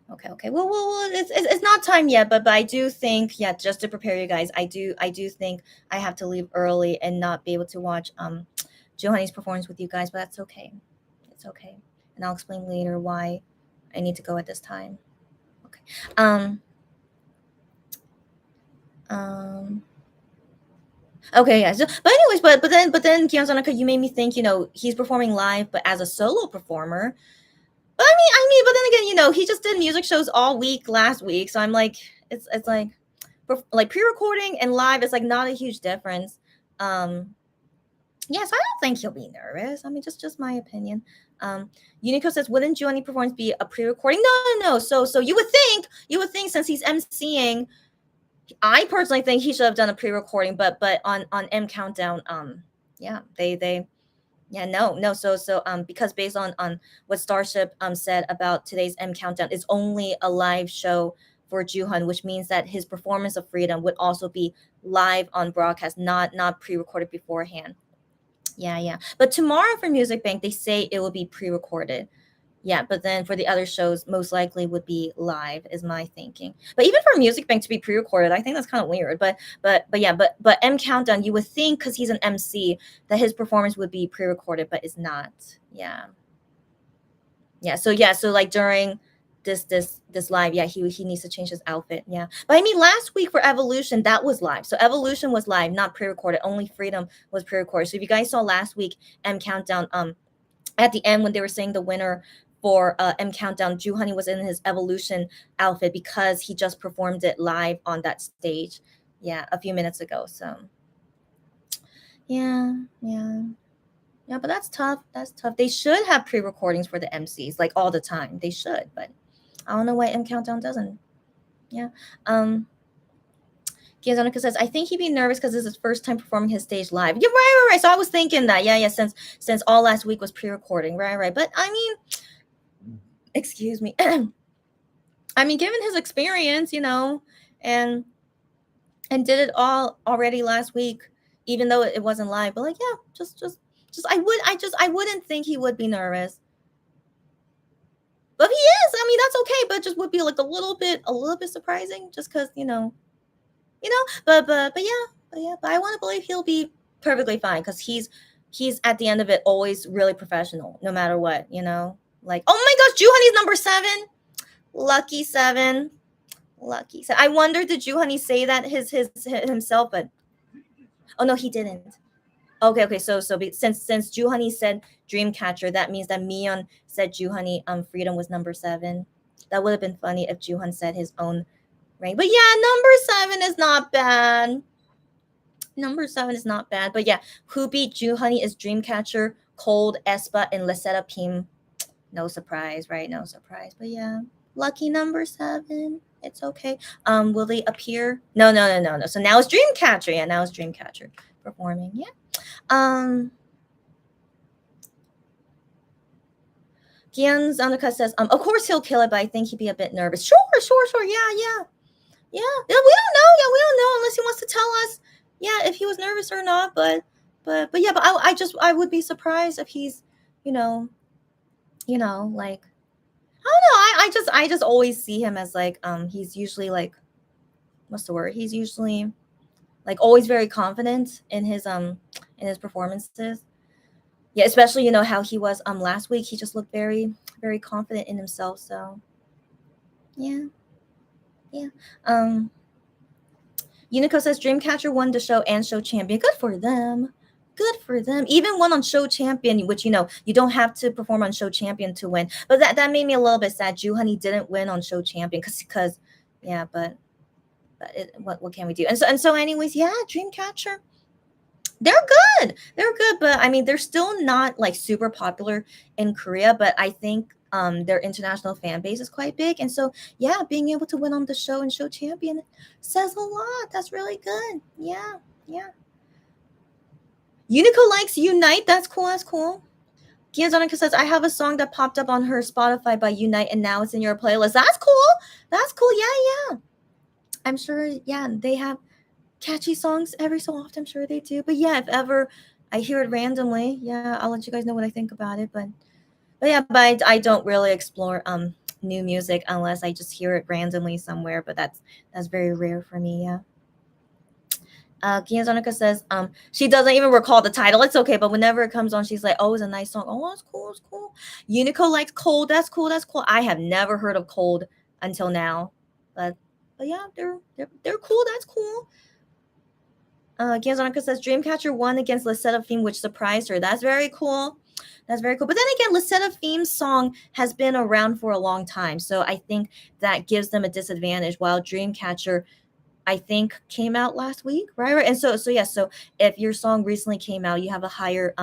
okay. Well, it's not time yet, but I do think, yeah, just to prepare you guys, I do think I have to leave early and not be able to watch Giovanni's performance with you guys, but that's okay. It's okay, and I'll explain later why I need to go at this time. Okay. Okay, yeah. So, but anyways, but then Kion Sanaka, you made me think, you know, he's performing live, but as a solo performer. But I mean, but then again, you know, he just did music shows all week last week, so I'm like, it's like pre-recording and live is like not a huge difference. Yes, I don't think he'll be nervous. I mean, just my opinion. Unico says, wouldn't Giovanni performance be a pre-recording? No. So you would think since he's MCing, I personally think he should have done a pre-recording, but on M Countdown, yeah, they no. So because based on what Starship said about today's M Countdown, is only a live show for Jooheon, which means that his performance of Freedom would also be live on broadcast, not pre-recorded beforehand. Yeah. But tomorrow for Music Bank, they say it will be pre-recorded. Yeah, but then for the other shows, most likely would be live, is my thinking. But even for Music Bank to be pre-recorded, I think that's kind of weird. But M Countdown, you would think because he's an MC that his performance would be pre-recorded, but it's not. Yeah. So like during this live, yeah, he needs to change his outfit. Yeah, but I mean last week for Evolution, that was live. So Evolution was live, not pre-recorded. Only Freedom was pre-recorded. So if you guys saw last week M Countdown, at the end when they were saying the winner for M Countdown, Jooheon was in his Evolution outfit because he just performed it live on that stage. Yeah, a few minutes ago. So yeah, but that's tough. They should have pre-recordings for the MCs like all the time. They should, but I don't know why M Countdown doesn't. Yeah. Gianzonica says, I think he'd be nervous because this is his first time performing his stage live. Yeah, right. So I was thinking that. Yeah. Since all last week was pre-recording. Right. But I mean, excuse me. I mean, given his experience, and did it all already last week, even though it wasn't live. But like, yeah, just I wouldn't think he would be nervous. But he is. I mean, that's okay. But just would be like a little bit surprising, just because But yeah. But I want to believe he'll be perfectly fine because he's at the end of it always really professional, no matter what. Like, oh my gosh, Juhani's number 7. Lucky 7. I wonder, did Juhani say that himself? But oh no, he didn't. Okay. So since Juhani said Dreamcatcher, that means that Mion said Juhani Freedom was number 7. That would have been funny if Juhan said his own rank. But yeah, number 7 is not bad. But yeah, who beat Juhani is Dreamcatcher, Cold, Aespa, and Lasetta Pim. No surprise, right? No surprise. But yeah, lucky number 7. It's okay. Will they appear? No. So now it's Dreamcatcher. Yeah, now it's Dreamcatcher performing. Yeah. Gian's Undercut says, of course he'll kill it, but I think he'd be a bit nervous. Sure. Yeah. We don't know unless he wants to tell us, if he was nervous or not. But I would be surprised if he's, like, I don't know. I just always see him as like, he's usually like, what's the word? He's usually like always very confident in his performances. Yeah, especially how he was last week. He just looked very, very confident in himself. So yeah. Unico says Dreamcatcher won the show and show champion. Good for them. Even won on show champion, which you don't have to perform on show champion to win. But that made me a little bit sad. Juhani didn't win on show champion because yeah, but what can we do? And so anyways, yeah, Dreamcatcher. They're good. But I mean, they're still not like super popular in Korea, but I think their international fan base is quite big. And so, yeah, being able to win on the show and show champion says a lot. That's really good. Yeah. Unico likes Unite. That's cool. Gianzonica says, I have a song that popped up on her Spotify by Unite, and now it's in your playlist. That's cool. Yeah. I'm sure, yeah, they have catchy songs every so often. I'm sure they do. But yeah, if ever I hear it randomly, yeah, I'll let you guys know what I think about it. But I don't really explore new music unless I just hear it randomly somewhere. But that's very rare for me. Yeah. Gianzonica says she doesn't even recall the title. It's okay, but whenever it comes on, she's like, "Oh, it's a nice song. Oh, it's cool. Unico likes Cold. That's cool. I have never heard of Cold until now, but yeah, they're cool. That's cool. Gianzonica says Dreamcatcher won against Lasetta Theme, which surprised her. That's very cool. But then again, Lasetta Theme's song has been around for a long time, so I think that gives them a disadvantage. While Dreamcatcher, I think, came out last week, right? And so if your song recently came out, you have a higher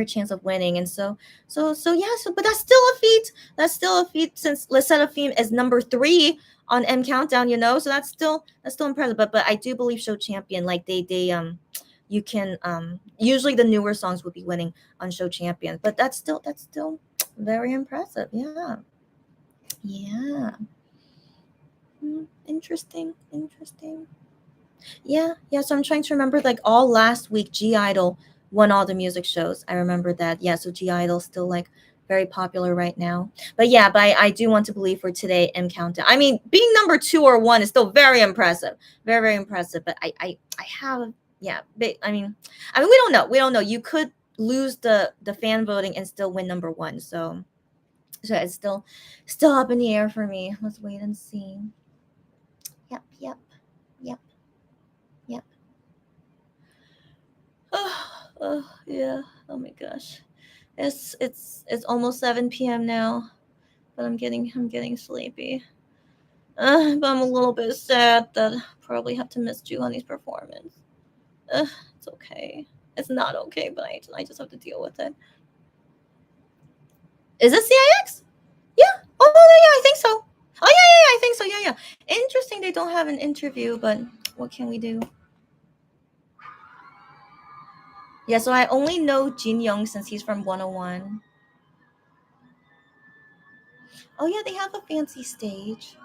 chance of winning. And so but that's still a feat since Lasetta Theme is number 3 on M Countdown, so that's still impressive. But I do believe show champion, like they you can usually the newer songs would be winning on show champion, but that's still very impressive. Yeah. Interesting. Yeah. So I'm trying to remember, like, all last week G-Idol won all the music shows. I remember that. Yeah, so G-Idol's still like very popular right now. But I do want to believe for today M Countdown. I mean, being number 2 or 1 is still very impressive. Very, very impressive. But I have, yeah, I mean we don't know. You could lose the fan voting and still win number 1. So it's still up in the air for me. Let's wait and see. Yep. Yeah. Oh my gosh. It's almost 7 p.m. now, but I'm getting sleepy. But I'm a little bit sad that I probably have to miss Juhani's performance. It's okay. It's not okay, but I just have to deal with it. Is it CIX? Yeah. Oh yeah, I think so. Oh yeah, I think so. Yeah. Interesting. They don't have an interview, but What can we do? Yeah, so I only know Jin Young since he's from 101. Oh yeah, they have a fancy stage.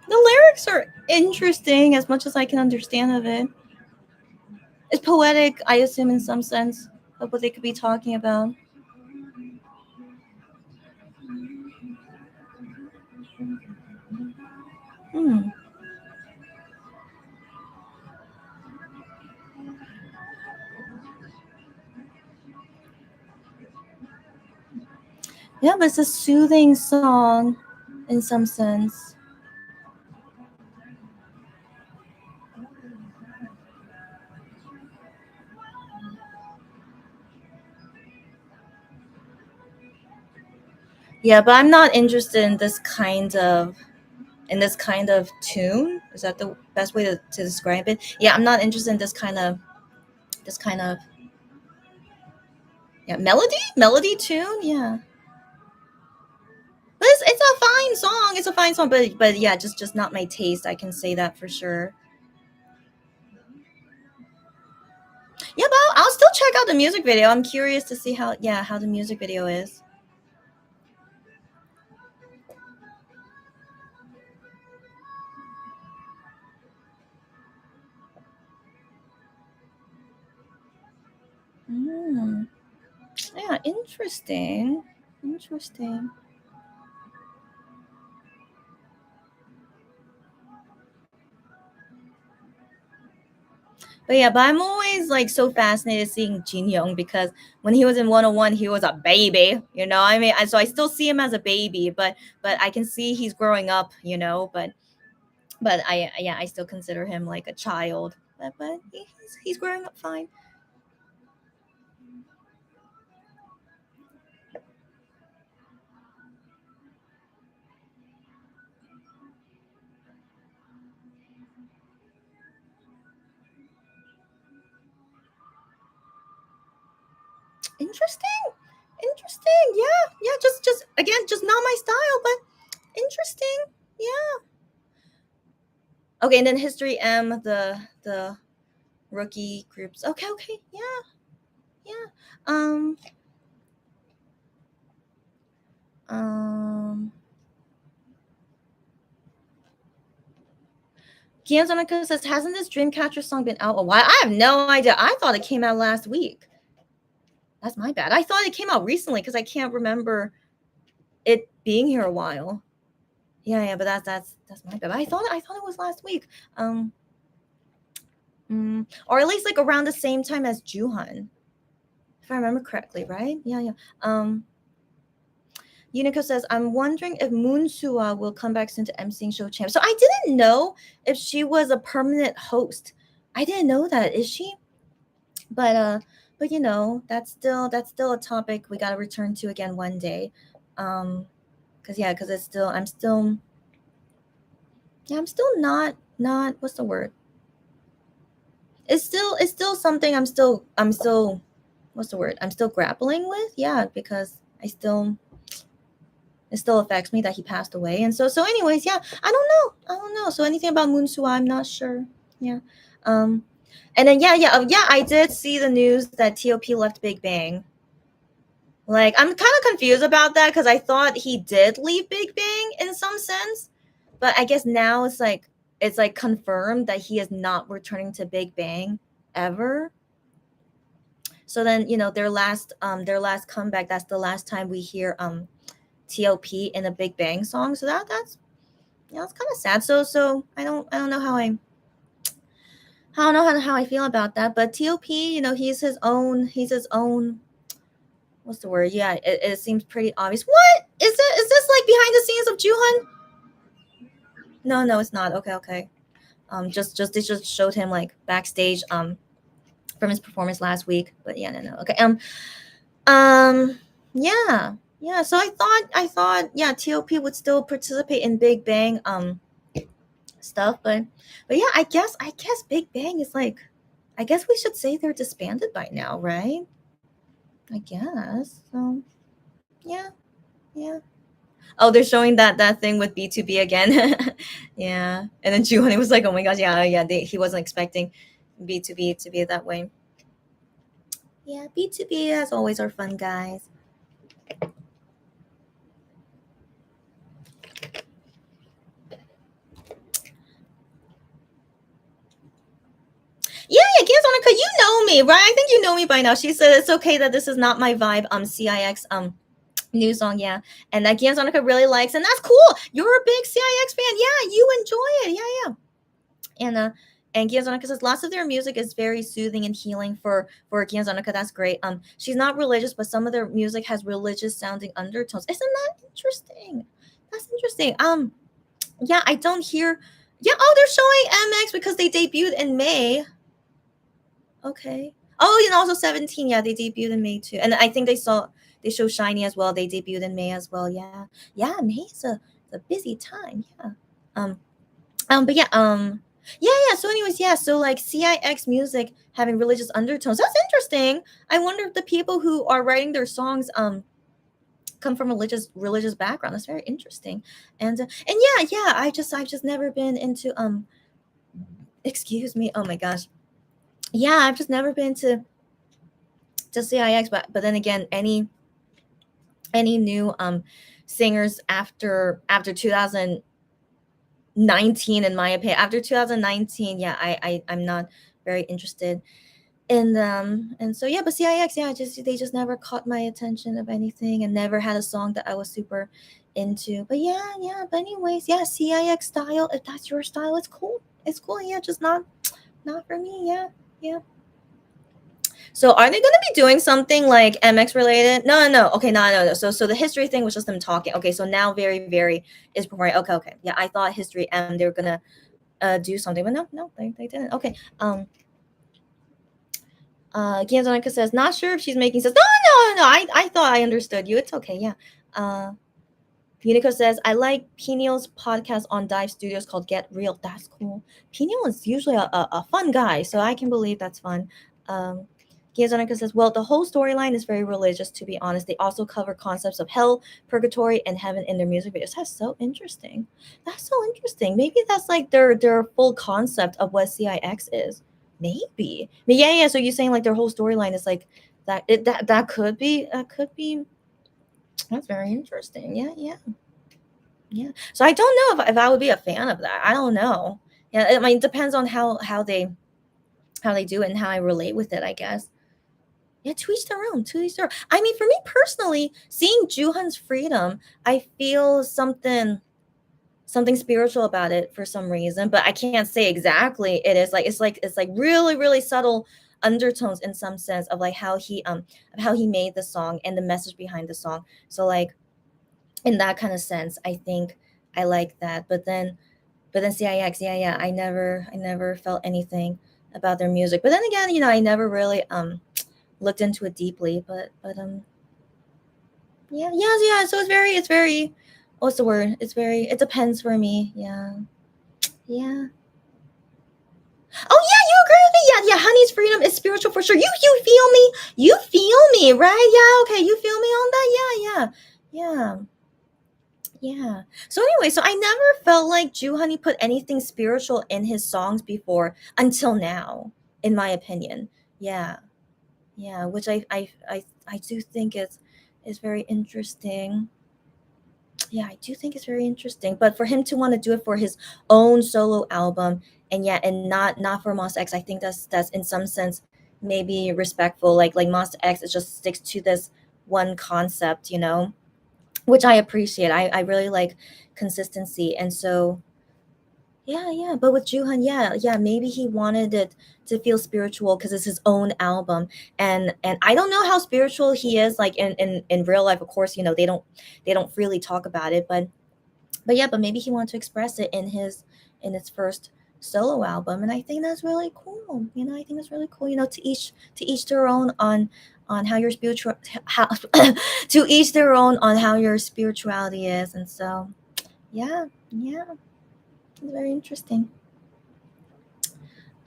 The lyrics are interesting as much as I can understand of it. It's poetic, I assume, in some sense of what they could be talking about. Yeah, but it's a soothing song in some sense. Yeah, but I'm not interested in this kind of tune. Is that the best way to describe it? Yeah, I'm not interested in this kind of melody tune. Yeah, but it's a fine song. It's a fine song, but yeah, just not my taste. I can say that for sure. Yeah, but I'll still check out the music video. I'm curious to see how the music video is. Yeah, interesting. But yeah, but I'm always like so fascinated seeing Jin Young because when he was in 101, he was a baby, you know. I mean, so I still see him as a baby, but I can see he's growing up, you know. But I still consider him like a child. But he's growing up fine. Interesting. Yeah. Just again, just not my style, but interesting. Yeah. Okay, and then History M, the rookie groups. Okay. Yeah. Um. Gianzonaka says, hasn't this Dreamcatcher song been out a while? I have no idea. I thought it came out last week. That's my bad. I thought it came out recently because I can't remember it being here a while. Yeah, but that's my bad. I thought it was last week. Or at least like around the same time as Juhan, if I remember correctly, right? Yeah. Unico says, I'm wondering if Moon Sua will come back soon to emceeing Show Champ. So I didn't know if she was a permanent host. I didn't know that. Is she? But you know, that's still a topic we got to return to again one day. Because it's still I'm still not what's the word? It's still something I'm still what's the word? I'm still grappling with. Yeah, because I still it still affects me that he passed away. And so anyways, yeah, I don't know. So anything about Moonsua, I'm not sure. Yeah. And then yeah, I did see the news that T.O.P left Big Bang. Like, I'm kind of confused about that because I thought he did leave Big Bang in some sense, but I guess now it's like confirmed that he is not returning to Big Bang ever. So then, their last comeback, that's the last time we hear T.O.P in a Big Bang song. So that's it's kind of sad. So I don't know how I don't know how I feel about that. But T.O.P, he's his own what's the word? Yeah, it seems pretty obvious. What is it? Is this like behind the scenes of Jooheon? No, it's not. Okay. They just showed him like backstage from his performance last week. But yeah, no. Okay. Yeah. So I thought yeah, T.O.P would still participate in Big Bang stuff, but yeah, I guess Big Bang is like, I guess we should say they're disbanded by now, right? I guess. So yeah. Oh, they're showing that thing with BTOB again. Yeah. And then Jooheon was like, oh my gosh, yeah. He wasn't expecting BTOB to be that way. Yeah, BTOB as always are fun guys. Yeah, Gianzonica, you know me, right? I think you know me by now. She said it's okay that this is not my vibe. CIX new song, yeah. And that Gianzonica really likes, and that's cool. You're a big CIX fan. Yeah, you enjoy it. Yeah. And Gianzonica says lots of their music is very soothing and healing for Gianzonica. That's great. She's not religious, but some of their music has religious sounding undertones. Isn't that interesting? That's interesting. Yeah, I don't hear. Yeah, oh, they're showing MX because they debuted in May. Okay. Oh, and also 17. Yeah, they debuted in May too. And I think they show SHINee as well. They debuted in May as well. Yeah. May is a busy time. Yeah. But yeah. Yeah. So, anyways, yeah. So like CIX music having religious undertones. That's interesting. I wonder if the people who are writing their songs come from religious background. That's very interesting. And yeah. I've just never been into Excuse me. Oh my gosh. Yeah, I've just never been to CIX, but then again, any new singers after 2019, in my opinion, after 2019, yeah, I'm not very interested in them. And so yeah, but CIX, yeah, they just never caught my attention of anything, and never had a song that I was super into. But yeah. But anyways, yeah, CIX style, if that's your style, it's cool. Yeah, just not for me. Yeah. So are they going to be doing something like MX related? No. Okay, no. So the history thing was just them talking. Okay, so now very, very is performing. Okay. Yeah, I thought history and they were going to do something, but no, they didn't. Okay. Gianzonica says, not sure if she's making sense. No. I thought I understood you. It's okay. Yeah. Unico says, I like Peniel's podcast on Dive Studios called Get Real. That's cool. Peniel is usually a fun guy, so I can believe that's fun. Gianzonica says, well, the whole storyline is very religious, to be honest. They also cover concepts of hell, purgatory, and heaven in their music videos. That's so interesting. Maybe that's like their full concept of what CIX is. Maybe. Yeah. So you're saying like their whole storyline is like that. That could be. That's very interesting. Yeah. So I don't know if I would be a fan of that. I don't know. Yeah, I mean, it depends on how they do it and how I relate with it, I guess. Yeah, to each their own. I mean, for me personally, seeing Jooheon's freedom, I feel something spiritual about it for some reason, but I can't say exactly. It's like really, really subtle undertones in some sense of like how he made the song and the message behind the song. So like in that kind of sense, I think I like that. But then CIX, yeah, I never felt anything about their music. But then again, I never really looked into it deeply. But yeah. So it's very what's the word? It depends for me. Yeah. Oh yeah, you agree with me? Yeah. Honey's freedom is spiritual for sure. You feel me? You feel me, right? Yeah. Okay, you feel me on that? Yeah. Yeah. So anyway, so I never felt like Juhani put anything spiritual in his songs before until now, in my opinion. Yeah. Yeah, which I do think is very interesting. Yeah, I do think it's very interesting. But for him to want to do it for his own solo album and yeah, and not for Monster X, I think that's in some sense maybe respectful. Like Monster X, it just sticks to this one concept, which I appreciate. I really like consistency. And so yeah. But with Juhan, yeah, maybe he wanted it to feel spiritual because it's his own album. And I don't know how spiritual he is like in real life. Of course, they don't freely talk about it, but yeah, but maybe he wanted to express it in his first solo album. And I think that's really cool. I think that's really cool. To each their own on how your spiritual how to each their own on how your spirituality is. And so yeah, it's very interesting.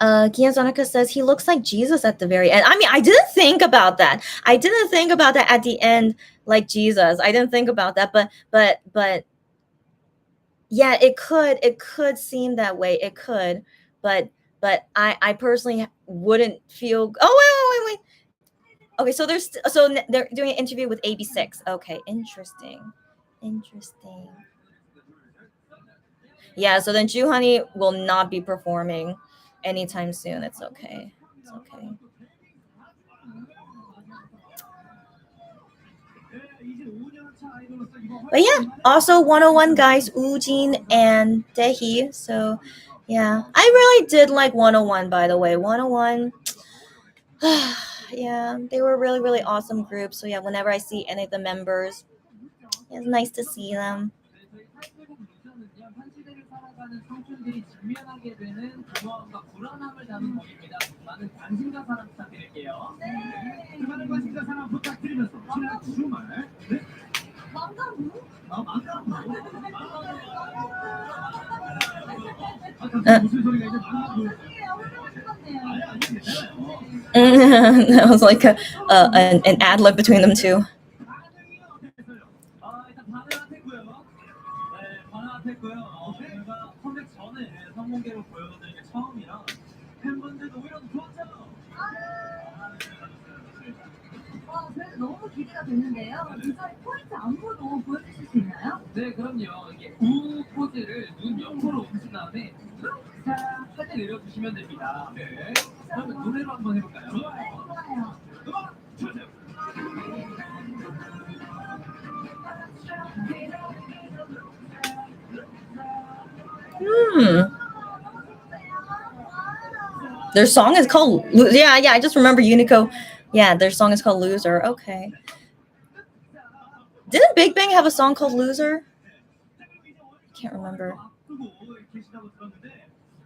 Gianzonica says he looks like Jesus at the very end. I mean, I didn't think about that. I didn't think about that at the end, like Jesus. I didn't think about that, but yeah, it could seem that way. It could, but I personally wouldn't feel. Oh wait. Okay, so they're doing an interview with AB6. Okay, interesting. Yeah, so then Juhani will not be performing anytime soon. It's okay. But yeah, also 101 guys, Ujin and Daehi. So yeah, I really did like 101, by the way. 101. Yeah, they were really, really awesome group. So yeah, whenever I see any of the members, it's nice to see them. 한 시대를 살아가는 청춘들이 직면하게 되는 공허함과 불안함을 담은 곡입니다. 많은 관심과 사랑 부탁드릴게요. 많은 관심과 사랑 부탁드리면서 지난 주말 망가무? 무슨 소리가 이제 망가무 That was like an ad lib between them two. 일단 반응했고요. 저희가 컴백 전에 성공개로 보여드린 게 처음이라 팬분들도 오히려 좋았죠. 그래서 너무 기대가 되는데요. 이번에 포인트 안무도 보여주실 수 있나요? 네, 그럼요. 이게 우 포즈를 눈 옆으로 옮긴 다음에 자, 살짝 내려주시면 됩니다. 네. 그러면 노래로 한번 해볼까요? 좋아요. 음악 주세요. Their song is called yeah. I just remember Unico. Yeah, their song is called Loser. Okay. Didn't Big Bang have a song called Loser? Can't remember.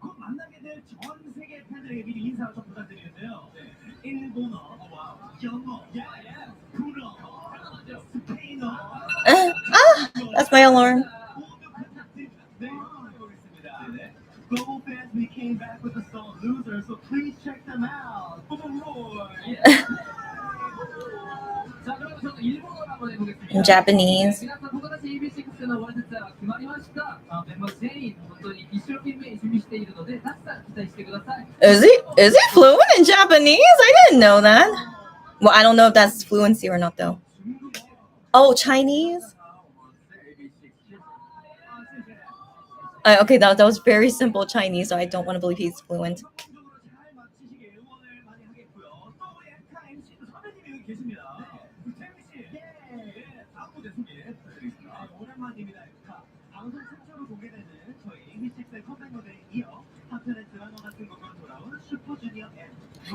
만나게 될 전 세계 팬들에게 미리 인사 좀 부탁드리는데요. 일본어, 영어, 불어, 스페인어. That's my alarm. Global fans, we came back with the song Loser, so please check them out. 자, 그럼 저는 일본어로 한번 해보겠습니다. In Japanese. 皆さん、僕たち AB6IXのワンセットが決まりました。メンバー全員、本当に一生懸命準備しているので、たくさん期待してください。Is he fluent in Japanese? I didn't know that. Well, I don't know if that's fluency or not though. Oh, Chinese? Okay, that was very simple Chinese, so I don't want to believe he's fluent.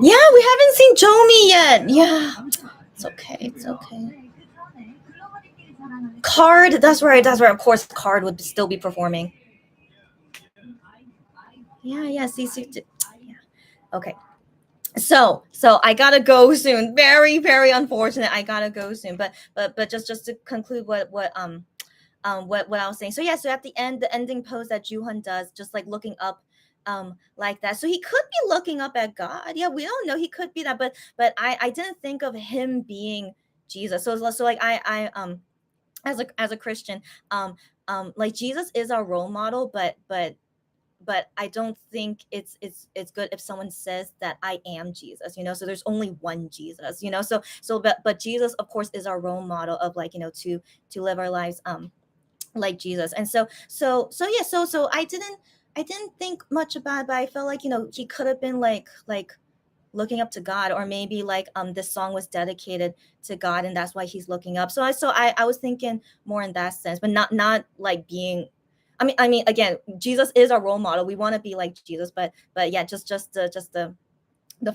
Yeah, we haven't seen Jomi yet. Yeah, it's okay. Card, that's right. Of course, Card would still be performing. Yeah. Yeah. Okay. So I gotta go soon. Very, very unfortunate. I gotta go soon. But just to conclude what I was saying. So yeah. So at the end, the ending pose that Juhan does, just like looking up, like that. So he could be looking up at God. Yeah, we don't know. He could be that. But I didn't think of him being Jesus. So like I as a Christian, like Jesus is our role model, but I don't think it's good if someone says that I am Jesus, you know. So there's only one Jesus, you know. But Jesus, of course, is our role model of, like, you know, to live our lives like Jesus. And so I didn't think much about it, but I felt like, you know, he could have been like looking up to God, or maybe like this song was dedicated to God and that's why he's looking up. So I was thinking more in that sense, but not like being, I mean again, Jesus is our role model. We want to be like Jesus, but yeah, just the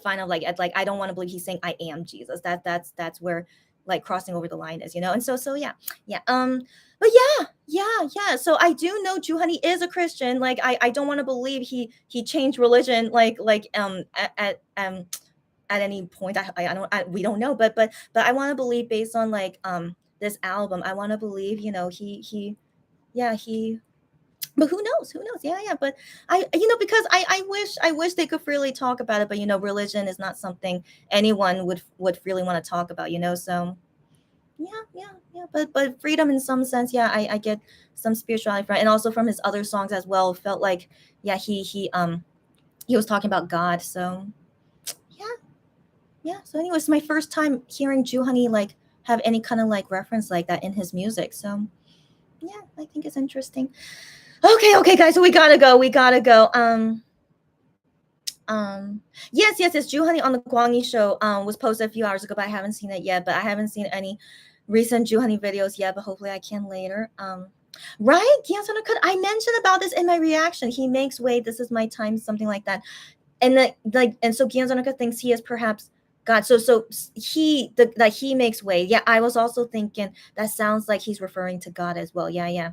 final, like I don't want to believe he's saying I am Jesus. That's where like crossing over the line is, you know. And so yeah. But yeah. So I do know Juhani is a Christian. Like I don't want to believe he changed religion at any point. We don't know, but I want to believe based on like this album. I want to believe, you know, he but who knows, yeah. But I, you know, because I wish they could freely talk about it, but you know, religion is not something anyone would freely want to talk about, you know. So yeah, but freedom in some sense, yeah, I get some spirituality from it, and also from his other songs as well. Felt like, yeah, he was talking about God. So yeah. So anyway, it's my first time hearing Juhani like have any kind of like reference like that in his music. So yeah, I think it's interesting. Okay, guys, so we gotta go. Yes, Juhani on the Guangi show was posted a few hours ago, but I haven't seen it yet. But I haven't seen any recent Juhani videos yet, but hopefully I can later. Right, I mentioned about this in my reaction. He makes way. This is my time, something like that. And so Gyanzanaka thinks he is perhaps God. So he makes way. Yeah, I was also thinking that sounds like he's referring to God as well. Yeah.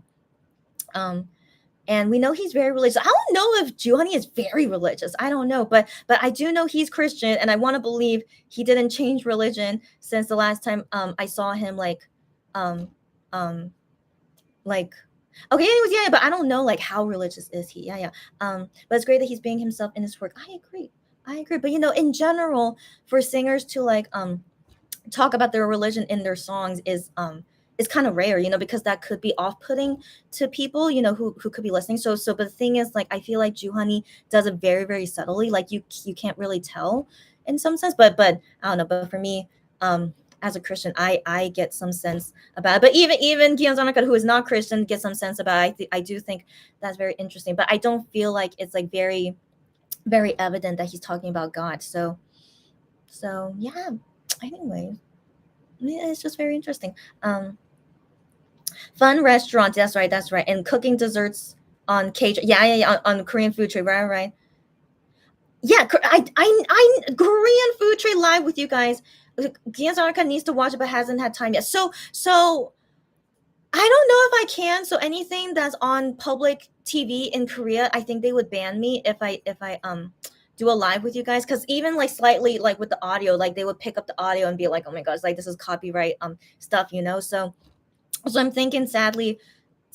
And we know he's very religious. I don't know if Juhani is very religious. I don't know, but I do know he's Christian, and I want to believe he didn't change religion since the last time I saw him like okay, anyways, yeah, but I don't know like how religious is he. Yeah. But it's great that he's being himself in his work. I agree. But you know, in general, for singers to like talk about their religion in their songs is kind of rare, you know, because that could be off-putting to people, you know, who could be listening. So but the thing is, like, I feel like Juhani does it very, very subtly. Like you can't really tell in some sense, but I don't know. But for me, as a Christian, I get some sense about it. But even Gyanzanaka, who is not Christian, gets some sense about it. I do think that's very interesting, but I don't feel like it's like very, very evident that he's talking about God. So yeah. Anyway, it's just very interesting. Fun restaurant. That's right. And cooking desserts on Cajun. Yeah. On Korean food trade. Right. Yeah. I Korean food trade live with you guys. Gyanzanaka needs to watch it, but hasn't had time yet. So I don't know if I can. So anything that's on public TV in Korea, I think they would ban me if I do a live with you guys, because even like slightly like with the audio, like they would pick up the audio and be like, oh my gosh, like this is copyright stuff, you know. So I'm thinking, sadly,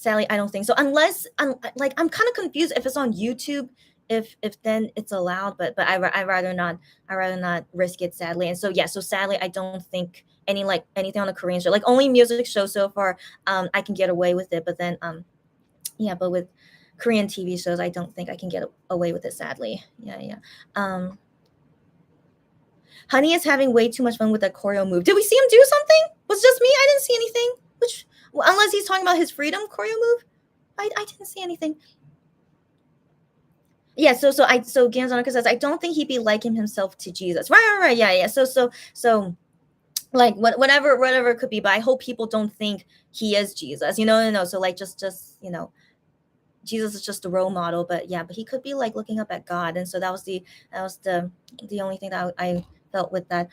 I don't think so. Unless, like, I'm kind of confused if it's on YouTube, if then it's allowed. But I rather not. I rather not risk it, sadly. And so yeah. So sadly, I don't think anything on a Korean show, like only music show so far, I can get away with it. But then yeah. But with Korean TV shows, I don't think I can get away with it, sadly. Yeah. Honey is having way too much fun with that choreo move. Did we see him do something? Was it just me? I didn't see anything. Unless he's talking about his freedom choreo move, I didn't see anything. Yeah, so Gyanzanaka says, I don't think he'd be liking himself to Jesus. Right, yeah. So like whatever it could be, but I hope people don't think he is Jesus, you know. No. So like just you know, Jesus is just a role model, but he could be like looking up at God, and so that was the only thing that I felt with that.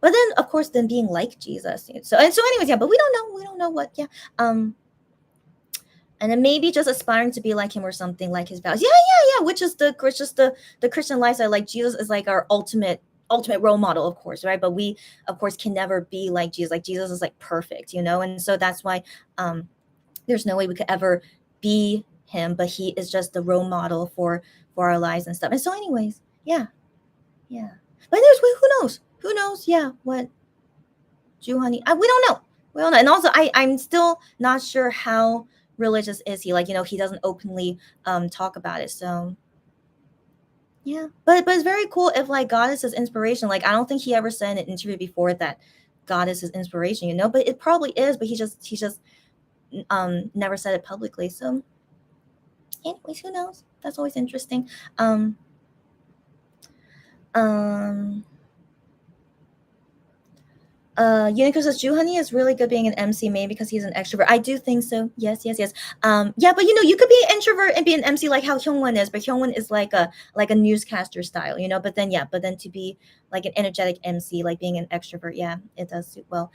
But then, of course, then being like Jesus. So anyways, yeah. But we don't know what. Yeah. And then maybe just aspiring to be like him or something, like his values. Yeah. Which is the Christian lifestyle. Like Jesus is like our ultimate role model, of course, right? But we, of course, can never be like Jesus. Like Jesus is like perfect, you know. And so that's why there's no way we could ever be him. But he is just the role model for our lives and stuff. And so, anyways, yeah. But there's who knows? Yeah, what Juhani? We don't know. all know. And also, I'm still not sure how religious is he. Like, he doesn't openly talk about it. So yeah, but it's very cool if like God is his inspiration. Like, I don't think he ever said in an interview before that God is his inspiration. But it probably is. But he just never said it publicly. So anyways, who knows? That's always interesting. Unico says Juhani is really good being an MC, maybe because he's an extrovert. I do think so. Yes. Yeah, but you could be an introvert and be an MC like how Hyungwon is, but Hyungwon is like a newscaster style, But then to be like an energetic MC, like being an extrovert, yeah, it does suit well.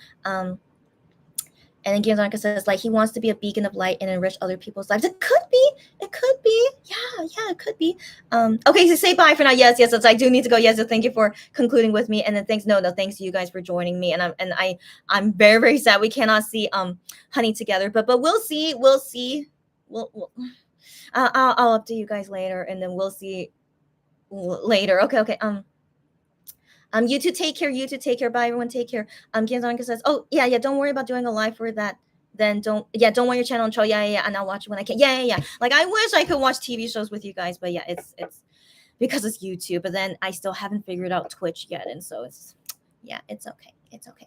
And then Giyonaka says like he wants to be a beacon of light and enrich other people's lives. It could be. Yeah, it could be. Okay, so say bye for now. Yes, I do need to go. Yes, so thank you for concluding with me. And then thanks to you guys for joining me. And I'm very, very sad we cannot see Honey together. But we'll see. I'll update you guys later, and then we'll see later. Okay. You two take care. Bye, everyone. Take care. Giyonaka says, oh, yeah. Don't worry about doing a live for that. Then don't want your channel intro. Yeah. And I'll watch it when I can. Yeah. Like, I wish I could watch TV shows with you guys, but yeah, it's because it's YouTube. But then I still haven't figured out Twitch yet. And so it's okay.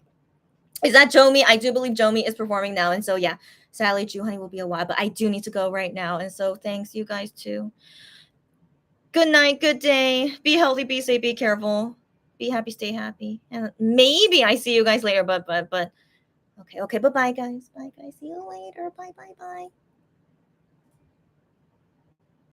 Is that Jomi? I do believe Jomi is performing now. And so, yeah, sadly, Juhani will be a while, but I do need to go right now. And so thanks, you guys, too. Good night. Good day. Be healthy. Be safe. Be careful. Be happy, stay happy, and maybe I see you guys later. But okay. Bye, guys. See you later. Bye.